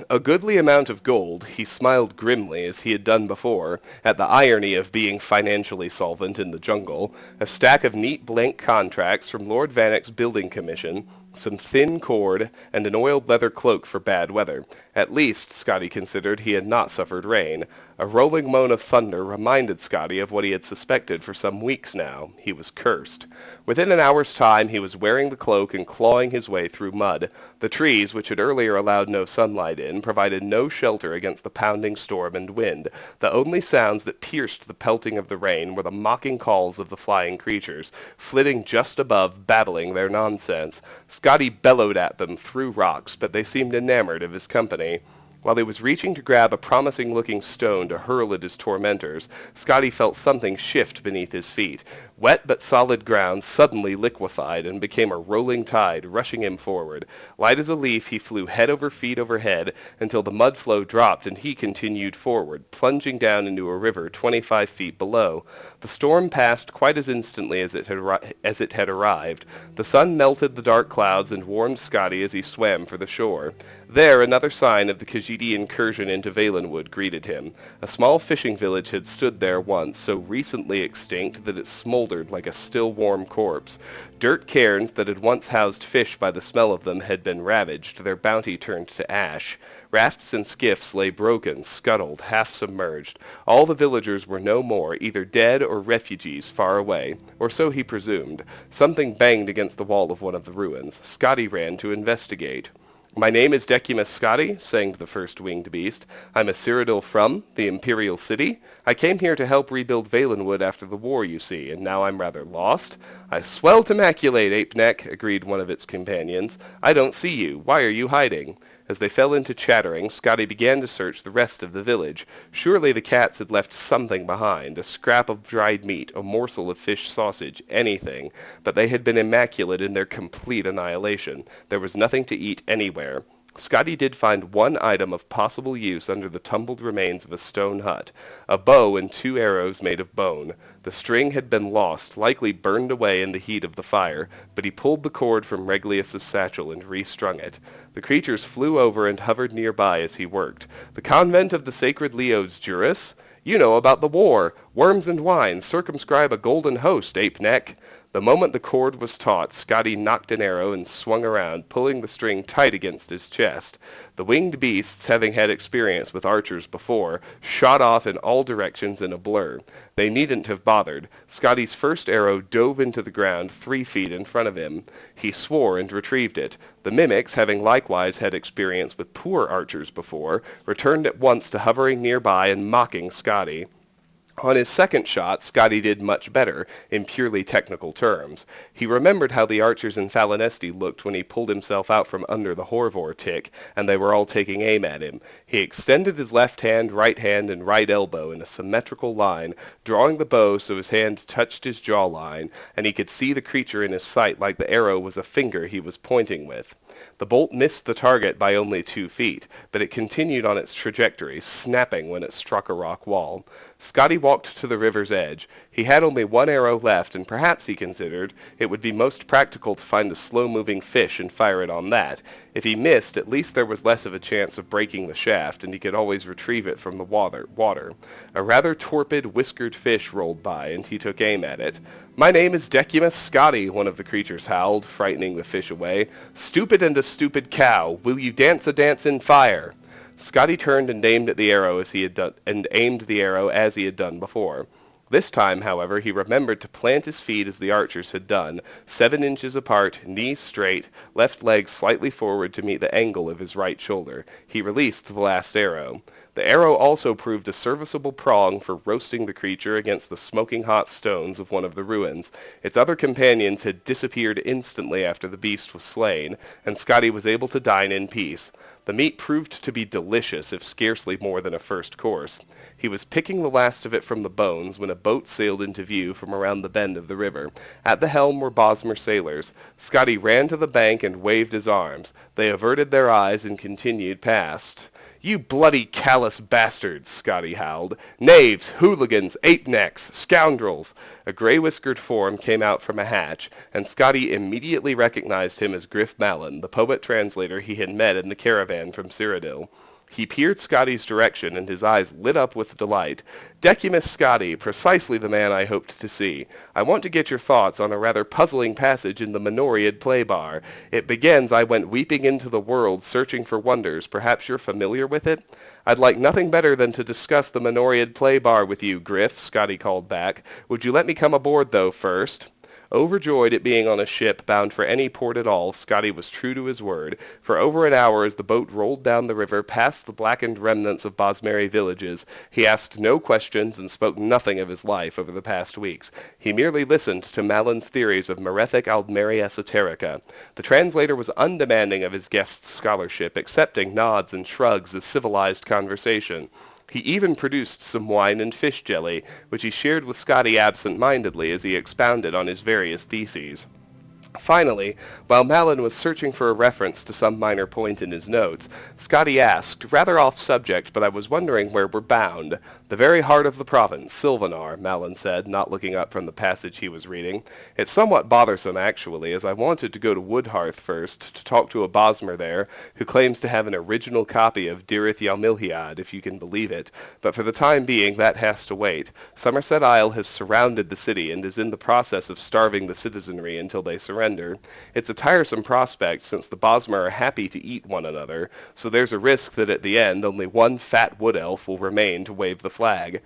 A goodly amount of gold, he smiled grimly as he had done before, at the irony of being financially solvent in the jungle, a stack of neat blank contracts from Lord Vannick's building commission, some thin cord, and an oiled leather cloak for bad weather. At least, Scotty considered, he had not suffered rain. A rolling moan of thunder reminded Scotty of what he had suspected for some weeks now. He was cursed. Within an hour's time he was wearing the cloak and clawing his way through mud. The trees, which had earlier allowed no sunlight in, provided no shelter against the pounding storm and wind. The only sounds that pierced the pelting of the rain were the mocking calls of the flying creatures, flitting just above, babbling their nonsense. Scotty bellowed at them through rocks, but they seemed enamored of his company. While he was reaching to grab a promising-looking stone to hurl at his tormentors, Scotty felt something shift beneath his feet. Wet but solid ground suddenly liquefied and became a rolling tide, rushing him forward. Light as a leaf, he flew head over feet overhead until the mud flow dropped and he continued forward, plunging down into a river 25 feet below. The storm passed quite as instantly as it had arrived. The sun melted the dark clouds and warmed Scotty as he swam for the shore. There, another sign of the Khajiit incursion into Valenwood greeted him. A small fishing village had stood there once, so recently extinct that it smoldered like a still warm corpse. Dirt cairns that had once housed fish by the smell of them had been ravaged, their bounty turned to ash. Rafts and skiffs lay broken, scuttled, half submerged. All the villagers were no more, either dead or refugees far away, or so he presumed. Something banged against the wall of one of the ruins. Scotty ran to investigate. My name is Decimus Scotty, sang the first winged beast. I'm a Cyrodiil from the Imperial City. I came here to help rebuild Valenwood after the war, you see, and now I'm rather lost. I swell to maculate, Ape-neck, agreed one of its companions. I don't see you. Why are you hiding? As they fell into chattering, Scotty began to search the rest of the village. Surely the cats had left something behind, a scrap of dried meat, a morsel of fish sausage, anything. But they had been immaculate in their complete annihilation. There was nothing to eat anywhere. Scotty did find one item of possible use under the tumbled remains of a stone hut, a bow and 2 arrows made of bone. The string had been lost, likely burned away in the heat of the fire, but he pulled the cord from Regulus's satchel and restrung it. The creatures flew over and hovered nearby as he worked. The convent of the sacred Leodes Juris? You know about the war. Worms and wine circumscribe a golden host, Ape-neck. The moment the cord was taut, Scotty knocked an arrow and swung around, pulling the string tight against his chest. The winged beasts, having had experience with archers before, shot off in all directions in a blur. They needn't have bothered. Scotty's first arrow dove into the ground 3 feet in front of him. He swore and retrieved it. The mimics, having likewise had experience with poor archers before, returned at once to hovering nearby and mocking Scotty. On his second shot, Scotty did much better, in purely technical terms. He remembered how the archers in Falinesti looked when he pulled himself out from under the Horvor tick, and they were all taking aim at him. He extended his left hand, and right elbow in a symmetrical line, drawing the bow so his hand touched his jawline, and he could see the creature in his sight like the arrow was a finger he was pointing with. The bolt missed the target by only 2 feet, but it continued on its trajectory, snapping when it struck a rock wall. Scotty walked to the river's edge. He had only 1 arrow left, and perhaps, he considered, it would be most practical to find a slow-moving fish and fire it on that. If he missed, at least there was less of a chance of breaking the shaft, and he could always retrieve it from the water. A rather torpid, whiskered fish rolled by, and he took aim at it. "My name is Decimus Scotty," one of the creatures howled, frightening the fish away. "Stupid and a stupid cow, will you dance a dance in fire?" Scotty turned and aimed the arrow as he had done before. This time, however, he remembered to plant his feet as the archers had done, 7 inches apart, knees straight, left leg slightly forward to meet the angle of his right shoulder. He released the last arrow. The arrow also proved a serviceable prong for roasting the creature against the smoking hot stones of one of the ruins. Its other companions had disappeared instantly after the beast was slain, and Scotty was able to dine in peace. The meat proved to be delicious, if scarcely more than a first course. He was picking the last of it from the bones when a boat sailed into view from around the bend of the river. At the helm were Bosmer sailors. Scotty ran to the bank and waved his arms. They averted their eyes and continued past. "You bloody callous bastards," Scotty howled. "Knaves, hooligans, ape-necks, scoundrels." A grey-whiskered form came out from a hatch, and Scotty immediately recognized him as Griff Mallon, the poet-translator he had met in the caravan from Cyrodiil. He peered Scotty's direction, and his eyes lit up with delight. "Decimus Scotty, precisely the man I hoped to see. I want to get your thoughts on a rather puzzling passage in the Morrowind play-bar. It begins, 'I went weeping into the world, searching for wonders.' Perhaps you're familiar with it?" "I'd like nothing better than to discuss the Morrowind play-bar with you, Griff," Scotty called back. "Would you let me come aboard, though, first?" Overjoyed at being on a ship bound for any port at all, Scotty was true to his word. For over an hour as the boat rolled down the river past the blackened remnants of Bosmeri villages, he asked no questions and spoke nothing of his life over the past weeks. He merely listened to Mallon's theories of Merethic Aldmeri Esoterica. The translator was undemanding of his guest's scholarship, accepting nods and shrugs as civilized conversation. He even produced some wine and fish jelly, which he shared with Scotty absent-mindedly as he expounded on his various theses. Finally, while Mallon was searching for a reference to some minor point in his notes, Scotty asked, rather off subject, but I was wondering where we're bound. "The very heart of the province, Sylvanar," Mallon said, not looking up from the passage he was reading. "It's somewhat bothersome, actually, as I wanted to go to Woodhearth first to talk to a Bosmer there who claims to have an original copy of Dirith Yalmilhiad, if you can believe it, but for the time being that has to wait. Somerset Isle has surrounded the city and is in the process of starving the citizenry until they surrender. It's a tiresome prospect since the Bosmer are happy to eat one another, so there's a risk that at the end only one fat wood elf will remain to wave the flag."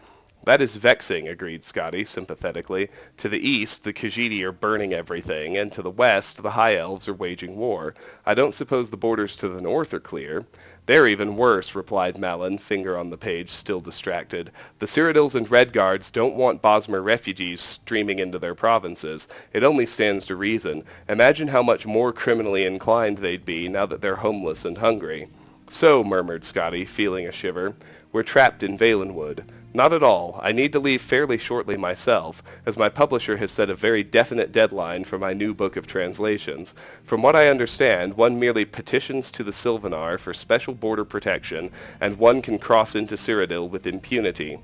"That is vexing," agreed Scotty sympathetically. "To the east, the Khajiit are burning everything, and to the west, the High Elves are waging war. I don't suppose the borders to the north are clear." "They're even worse," replied Mallon, finger on the page, still distracted. "The Cyrodiils and Redguards don't want Bosmer refugees streaming into their provinces. It only stands to reason. Imagine how much more criminally inclined they'd be now that they're homeless and hungry." "So," murmured Scotty, feeling a shiver, "we're trapped in Valenwood." "Not at all. I need to leave fairly shortly myself, as my publisher has set a very definite deadline for my new book of translations. From what I understand, one merely petitions to the Sylvanar for special border protection, and one can cross into Cyrodiil with impunity."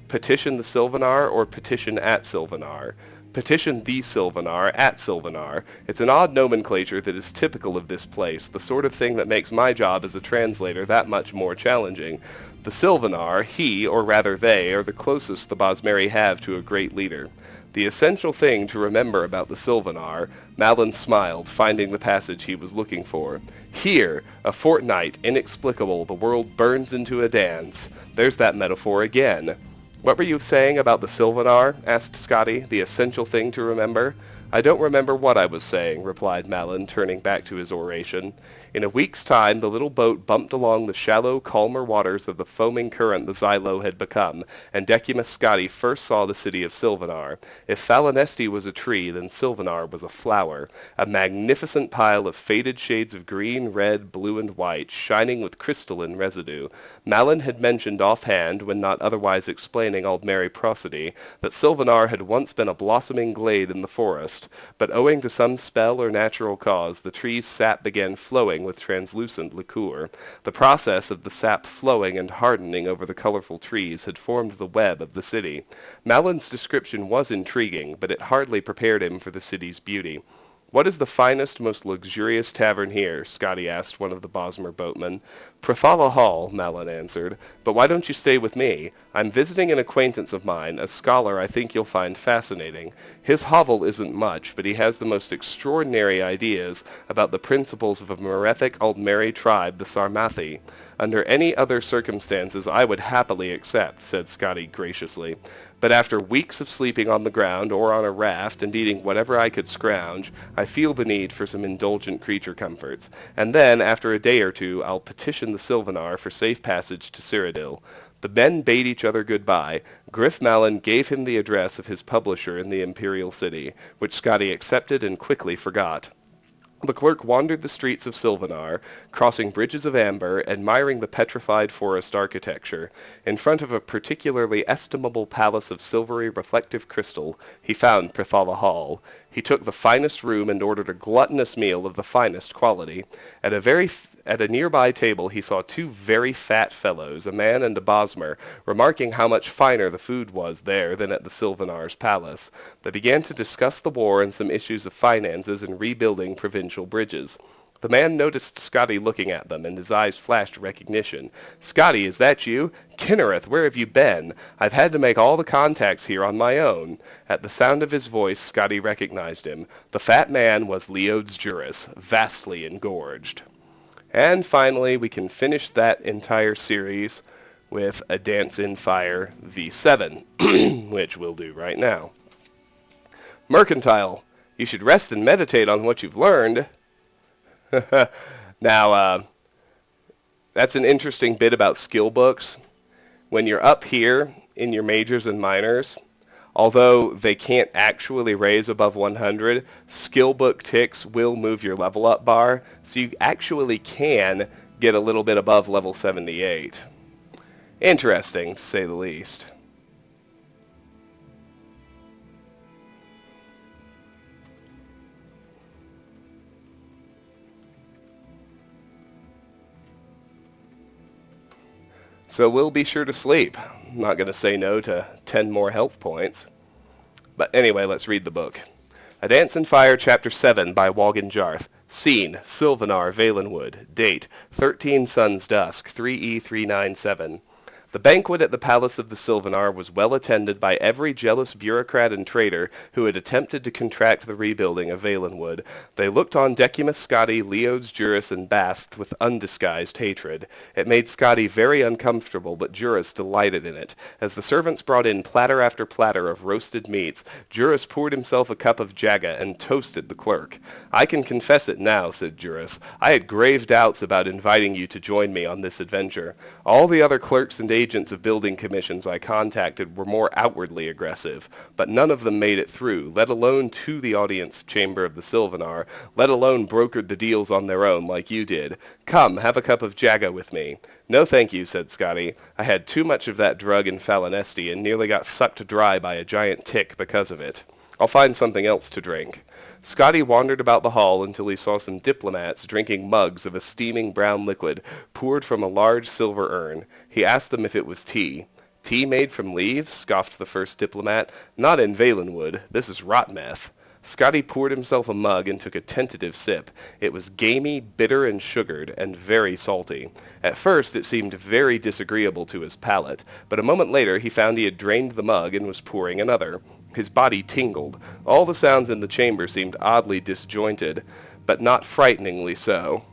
"Petition the Sylvanar or petition at Sylvanar?" "Petition the Sylvanar at Sylvanar. It's an odd nomenclature that is typical of this place, the sort of thing that makes my job as a translator that much more challenging. The Sylvanar, he, or rather they, are the closest the Bosmeri have to a great leader. The essential thing to remember about the Sylvanar," Mallon smiled, finding the passage he was looking for. "Here, a fortnight, inexplicable, the world burns into a dance. There's that metaphor again." "What were you saying about the Sylvanar?" asked Scotty. "The essential thing to remember?" "I don't remember what I was saying," replied Mallon, turning back to his oration. In a week's time, the little boat bumped along the shallow, calmer waters of the foaming current the Xylo had become, and Decimus Scotti first saw the city of Silvanar. If Falinesti was a tree, then Silvanar was a flower, a magnificent pile of faded shades of green, red, blue, and white, shining with crystalline residue. Malin had mentioned offhand, when not otherwise explaining Aldmeri prosody, that Silvanar had once been a blossoming glade in the forest, but owing to some spell or natural cause, the tree's sap began flowing with translucent liqueur. The process of the sap flowing and hardening over the colorful trees had formed the web of the city. Malin's description was intriguing, but it hardly prepared him for the city's beauty. "What is the finest, most luxurious tavern here?" Scotty asked one of the Bosmer boatmen. "Prathala Hall," Malin answered. "But why don't you stay with me? I'm visiting an acquaintance of mine, a scholar I think you'll find fascinating. His hovel isn't much, but he has the most extraordinary ideas about the principles of a Merethic Aldmeri tribe, the Sarmathi. Under any other circumstances I would happily accept," said Scotty graciously. "But after weeks of sleeping on the ground or on a raft and eating whatever I could scrounge, I feel the need for some indulgent creature comforts. And then, after a day or two, I'll petition the Silvanar for safe passage to Cyrodiil." The men bade each other goodbye. Griff Malin gave him the address of his publisher in the Imperial City, which Scotty accepted and quickly forgot. The clerk wandered the streets of Silvanar, crossing bridges of amber, admiring the petrified forest architecture. In front of a particularly estimable palace of silvery reflective crystal, he found Prathala Hall. He took the finest room and ordered a gluttonous meal of the finest quality. At a nearby table he saw two very fat fellows, a man and a Bosmer, remarking how much finer the food was there than at the Silvanar's palace. They began to discuss the war and some issues of finances and rebuilding provincial bridges. The man noticed Scotty looking at them, and his eyes flashed recognition. "Scotty, is that you? Kinnereth, where have you been? I've had to make all the contacts here on my own." At the sound of his voice, Scotty recognized him. The fat man was Leodes Juris, vastly engorged. And finally, we can finish that entire series with A Dance in Fire V7, which we'll do right now. Mercantile, you should rest and meditate on what you've learned. Now, that's an interesting bit about skill books. When you're up here in your majors and minors, although they can't actually raise above 100, skill book ticks will move your level up bar, so you actually can get a little bit above level 78. Interesting, to say the least. So we'll be sure to sleep. I'm not going to say no to 10 more health points. But anyway, let's read the book. A Dance in Fire, Chapter 7 by Wogan Jarth. Scene, Silvanar, Valenwood. Date, 13 Sun's Dusk, 3E397. The banquet at the Palace of the Silvanar was well attended by every jealous bureaucrat and traitor who had attempted to contract the rebuilding of Valenwood. They looked on Decimus Scotti, Leodes Juris, and Bast with undisguised hatred. It made Scotti very uncomfortable, but Juris delighted in it. As the servants brought in platter after platter of roasted meats, Juris poured himself a cup of jaga and toasted the clerk. "I can confess it now," said Juris. "I had grave doubts about inviting you to join me on this adventure. All the other clerks and agents of building commissions I contacted were more outwardly aggressive, but none of them made it through, let alone to the audience chamber of the Silvanar, let alone brokered the deals on their own like you did. Come, have a cup of jaga with me." "No, thank you," said Scotty. "I had too much of that drug in Falinesti and nearly got sucked dry by a giant tick because of it. I'll find something else to drink." Scotty wandered about the hall until he saw some diplomats drinking mugs of a steaming brown liquid poured from a large silver urn. He asked them if it was tea. "Tea made from leaves?" scoffed the first diplomat. "Not in Valenwood. This is rot meth." Scotty poured himself a mug and took a tentative sip. It was gamey, bitter, and sugared, and very salty. At first it seemed very disagreeable to his palate, but a moment later he found he had drained the mug and was pouring another. His body tingled. All the sounds in the chamber seemed oddly disjointed, but not frighteningly so.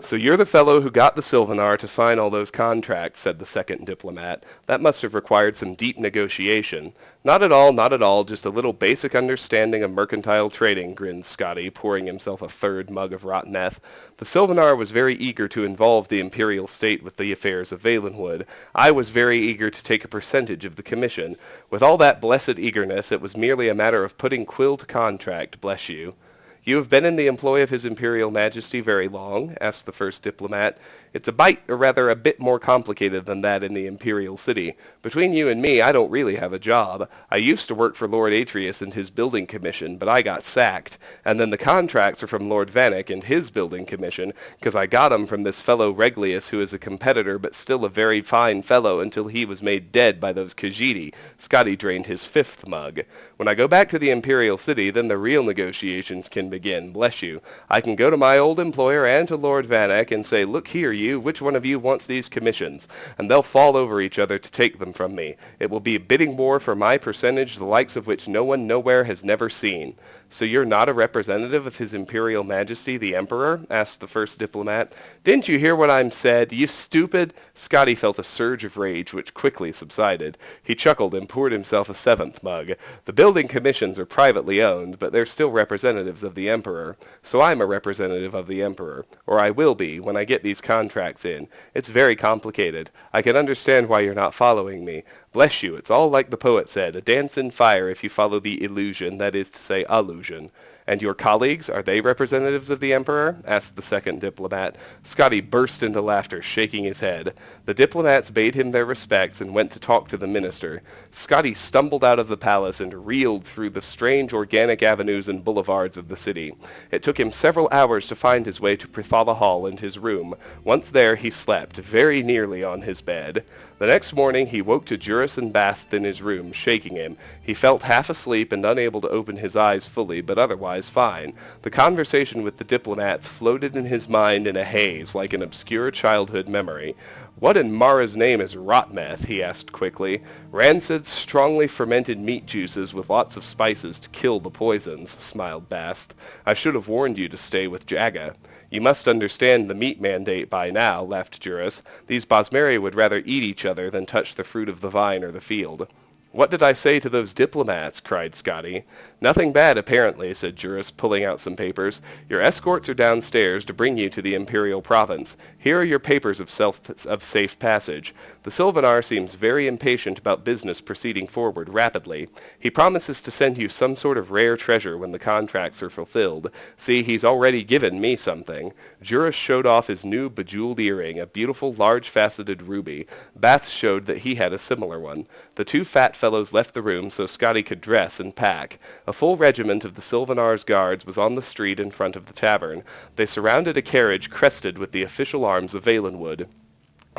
"So you're the fellow who got the Sylvanar to sign all those contracts," said the second diplomat. "That must have required some deep negotiation." "Not at all, not at all. Just a little basic understanding of mercantile trading," grinned Scotty, pouring himself a third mug of rotten meth. "The Sylvanar was very eager to involve the Imperial State with the affairs of Valenwood. I was very eager to take a percentage of the commission. With all that blessed eagerness, it was merely a matter of putting quill to contract, bless you." "You have been in the employ of His Imperial Majesty very long?" asked the first diplomat. "It's a bit more complicated than that in the Imperial City. Between you and me, I don't really have a job. I used to work for Lord Atreus and his building commission, but I got sacked. And then the contracts are from Lord Vanek and his building commission, because I got 'em from this fellow Reglius, who is a competitor but still a very fine fellow until he was made dead by those Khajiit." Scotty drained his fifth mug. "When I go back to the Imperial City, then the real negotiations can begin, bless you. I can go to my old employer and to Lord Vanek and say, 'Look here, you, which one of you wants these commissions?' And they'll fall over each other to take them from me. It will be a bidding war for my percentage, the likes of which no one nowhere has never seen." "So you're not a representative of His Imperial Majesty the Emperor?" asked the first diplomat. "Didn't you hear what I said, you stupid?" Scotty felt a surge of rage, which quickly subsided. He chuckled and poured himself a seventh mug. "The building commissions are privately owned, but they're still representatives of the Emperor. So I'm a representative of the Emperor. Or I will be, when I get these contracts in. It's very complicated. I can understand why you're not following me. Bless you, it's all like the poet said, a dance in fire if you follow the illusion, that is to say, allusion." "And your colleagues, are they representatives of the Emperor?" asked the second diplomat. Scotty burst into laughter, shaking his head. The diplomats bade him their respects and went to talk to the minister. Scotty stumbled out of the palace and reeled through the strange organic avenues and boulevards of the city. It took him several hours to find his way to Prithala Hall and his room. Once there, he slept, very nearly on his bed. The next morning he woke to Juris and Bast in his room, shaking him. He felt half asleep and unable to open his eyes fully, but otherwise fine. The conversation with the diplomats floated in his mind in a haze, like an obscure childhood memory. "What in Mara's name is rotmeth?" he asked quickly. "Rancid, strongly fermented meat juices with lots of spices to kill the poisons," smiled Bast. "I should have warned you to stay with Jaga." "You must understand the meat mandate by now," laughed Juris. "These Bosmeri would rather eat each other than touch the fruit of the vine or the field." "What did I say to those diplomats?" cried Scotty. "Nothing bad, apparently," said Juris, pulling out some papers. "Your escorts are downstairs to bring you to the Imperial Province. Here are your papers of safe passage. The Sylvanar seems very impatient about business proceeding forward rapidly. He promises to send you some sort of rare treasure when the contracts are fulfilled. See, he's already given me something." Juris showed off his new bejeweled earring, a beautiful large-faceted ruby. Bath showed that he had a similar one. The two fat fellows left the room so Scotty could dress and pack. A full regiment of the Sylvanar's guards was on the street in front of the tavern. They surrounded a carriage crested with the official arms of Valenwood.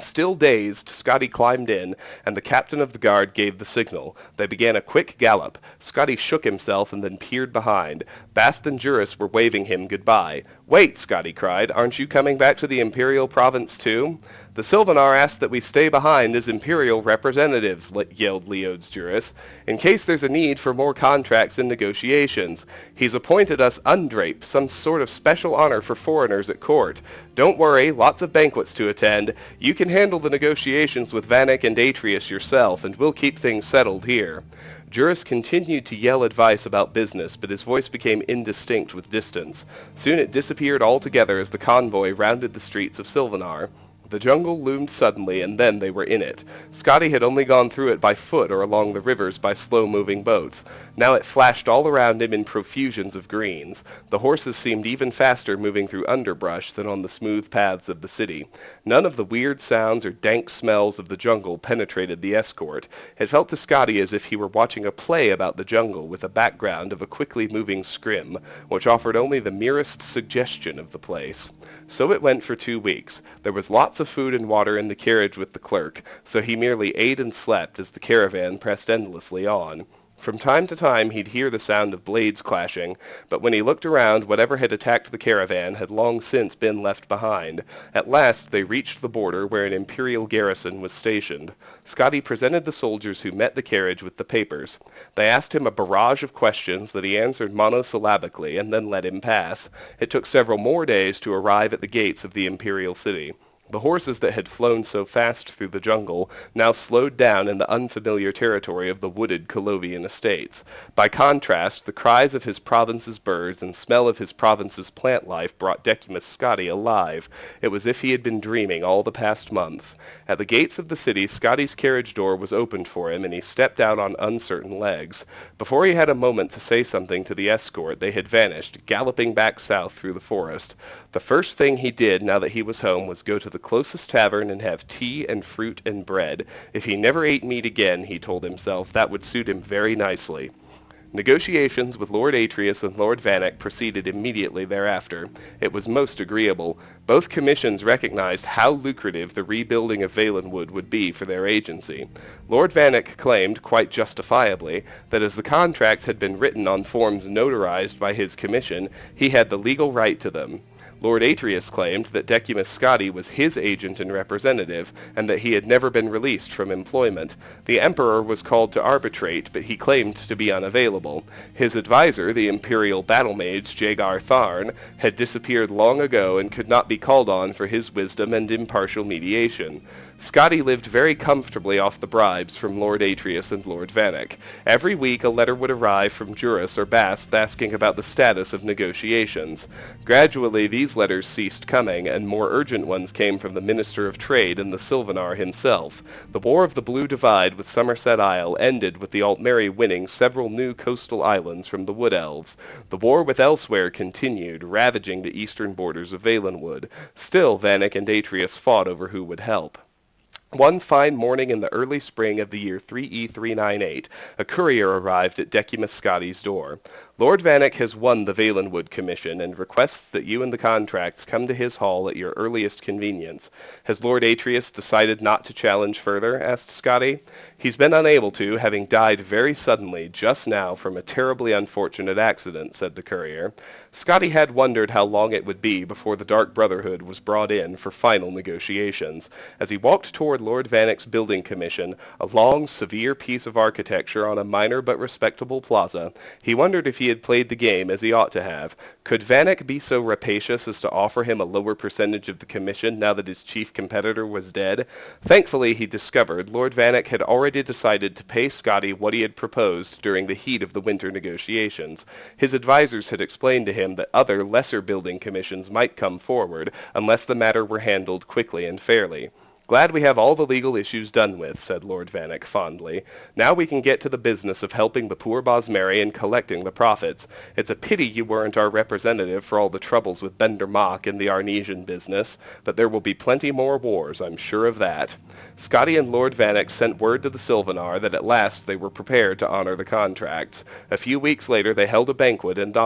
Still dazed, Scotty climbed in, and the captain of the guard gave the signal. They began a quick gallop. Scotty shook himself and then peered behind. Bast and Juris were waving him goodbye. "Wait," Scotty cried. "Aren't you coming back to the Imperial Province too?" "The Sylvanar asked that we stay behind as Imperial representatives," yelled Leode's Juris, "in case there's a need for more contracts and negotiations. He's appointed us undrape, some sort of special honor for foreigners at court. Don't worry, lots of banquets to attend. You can handle the negotiations with Vanek and Atreus yourself, and we'll keep things settled here." Juris continued to yell advice about business, but his voice became indistinct with distance. Soon it disappeared altogether as the convoy rounded the streets of Sylvanar. The jungle loomed suddenly, and then they were in it. Scotty had only gone through it by foot or along the rivers by slow-moving boats. Now it flashed all around him in profusions of greens. The horses seemed even faster moving through underbrush than on the smooth paths of the city. None of the weird sounds or dank smells of the jungle penetrated the escort. It felt to Scotty as if he were watching a play about the jungle with a background of a quickly moving scrim, which offered only the merest suggestion of the place. So it went for 2 weeks. There was lots of food and water in the carriage with the clerk, so he merely ate and slept as the caravan pressed endlessly on. From time to time he'd hear the sound of blades clashing, but when he looked around, whatever had attacked the caravan had long since been left behind. At last they reached the border where an imperial garrison was stationed. Scotty presented the soldiers who met the carriage with the papers. They asked him a barrage of questions that he answered monosyllabically and then let him pass. It took several more days to arrive at the gates of the imperial city. The horses that had flown so fast through the jungle now slowed down in the unfamiliar territory of the wooded Colovian estates. By contrast, the cries of his province's birds and smell of his province's plant life brought Decimus Scotty alive. It was as if he had been dreaming all the past months. At the gates of the city, Scotty's carriage door was opened for him, and he stepped out on uncertain legs. Before he had a moment to say something to the escort, they had vanished, galloping back south through the forest. The first thing he did now that he was home was go to the closest tavern and have tea and fruit and bread. If he never ate meat again, he told himself, that would suit him very nicely. Negotiations with Lord Atreus and Lord Vanek proceeded immediately thereafter. It was most agreeable. Both commissions recognized how lucrative the rebuilding of Valenwood would be for their agency. Lord Vanek claimed, quite justifiably, that as the contracts had been written on forms notarized by his commission, he had the legal right to them. Lord Atreus claimed that Decimus Scotty was his agent and representative, and that he had never been released from employment. The Emperor was called to arbitrate, but he claimed to be unavailable. His advisor, the Imperial battle mage Jagar Tharn, had disappeared long ago and could not be called on for his wisdom and impartial mediation. Scotty lived very comfortably off the bribes from Lord Atreus and Lord Vanek. Every week a letter would arrive from Juris or Bast asking about the status of negotiations. Gradually these letters ceased coming, and more urgent ones came from the Minister of Trade and the Sylvanar himself. The War of the Blue Divide with Somerset Isle ended with the Altmeri winning several new coastal islands from the Wood Elves. The war with Elsewhere continued, ravaging the eastern borders of Valenwood. Still Vanek and Atreus fought over who would help. One fine morning in the early spring of the year 3E398, a courier arrived at Decimus Scotty's door. Lord Vanek has won the Valenwood Commission and requests that you and the contracts come to his hall at your earliest convenience. Has Lord Atreus decided not to challenge further? Asked Scotty. He's been unable to, having died very suddenly just now from a terribly unfortunate accident, said the courier. Scotty had wondered how long it would be before the Dark Brotherhood was brought in for final negotiations. As he walked toward Lord Vanek's building commission, a long, severe piece of architecture on a minor but respectable plaza, he wondered if he had played the game as he ought to have. Could Vanek be so rapacious as to offer him a lower percentage of the commission now that his chief competitor was dead? Thankfully, he discovered, Lord Vanek had already decided to pay Scotty what he had proposed during the heat of the winter negotiations. His advisers had explained to him that other, lesser building commissions might come forward, unless the matter were handled quickly and fairly. Glad we have all the legal issues done with, said Lord Vanek fondly. Now we can get to the business of helping the poor Bosmeri and collecting the profits. It's a pity you weren't our representative for all the troubles with Bender Mock and the Arnesian business, but there will be plenty more wars, I'm sure of that. Scotty and Lord Vanek sent word to the Sylvanar that at last they were prepared to honor the contracts. A few weeks later they held a banquet in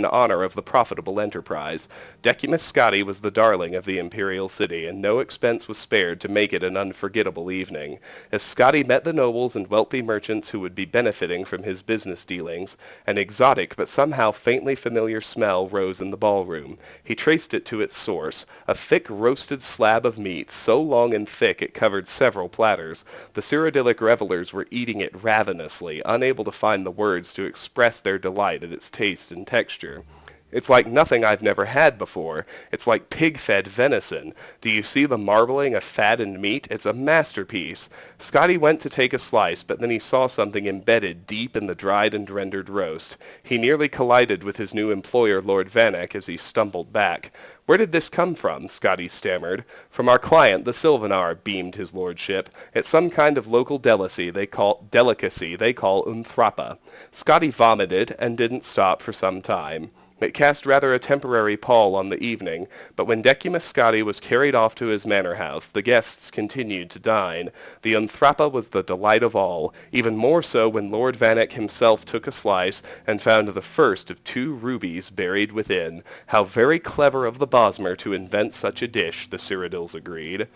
honor of the profitable enterprise. Decimus Scotty was the darling of the imperial city, and no expense was spared to make it an unforgettable evening. As Scotty met the nobles and wealthy merchants who would be benefiting from his business dealings, an exotic but somehow faintly familiar smell rose in the ballroom. He traced it to its source, a thick roasted slab of meat, so long and thick it covered several platters. The Cyrodiilic revelers were eating it ravenously, unable to find the words to express their delight at its taste and texture. It's like nothing I've never had before. It's like pig-fed venison. Do you see the marbling of fat and meat? It's a masterpiece. Scotty went to take a slice, but then he saw something embedded deep in the dried and rendered roast. He nearly collided with his new employer, Lord Vanek, as he stumbled back. Where did this come from? Scotty stammered. From our client, the Sylvanar, beamed his lordship. It's some kind of local delicacy they call unthrappa. Scotty vomited and didn't stop for some time. It cast rather a temporary pall on the evening, but when Decimus Scotty was carried off to his manor house, the guests continued to dine. The unthrappa was the delight of all, even more so when Lord Vanek himself took a slice and found the first of 2 rubies buried within. How very clever of the Bosmer to invent such a dish, the Cyrodiils agreed.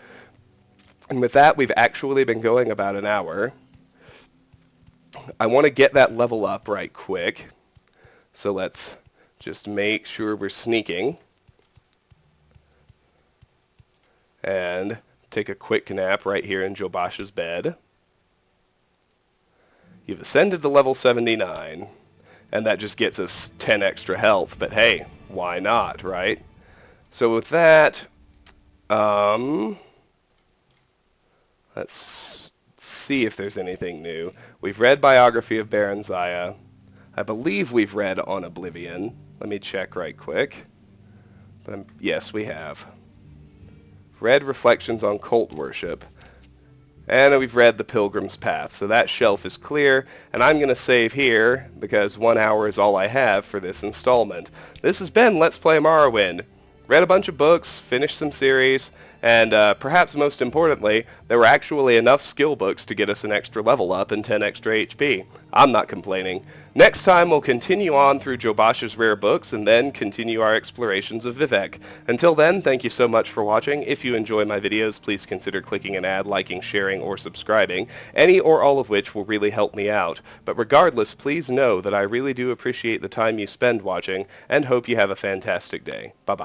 And with that, we've actually been going about an hour. I want to get that level up right quick. So let's just make sure we're sneaking. And take a quick nap right here in Jobasha's bed. You've ascended to level 79. And that just gets us 10 extra health. But hey, why not, right? So with that, let's see if there's anything new. We've read Biography of Baron Zaya. I believe we've read On Oblivion. Let me check right quick. Yes, we have. Read Reflections on Cult Worship. And we've read The Pilgrim's Path. So that shelf is clear. And I'm going to save here because 1 hour is all I have for this installment. This has been Let's Play Morrowind. Read a bunch of books, finished some series, and perhaps most importantly, there were actually enough skill books to get us an extra level up and 10 extra HP. I'm not complaining. Next time we'll continue on through Jobasha's rare books and then continue our explorations of Vivec. Until then, thank you so much for watching. If you enjoy my videos, please consider clicking an ad, liking, sharing, or subscribing, any or all of which will really help me out. But regardless, please know that I really do appreciate the time you spend watching and hope you have a fantastic day. Bye-bye.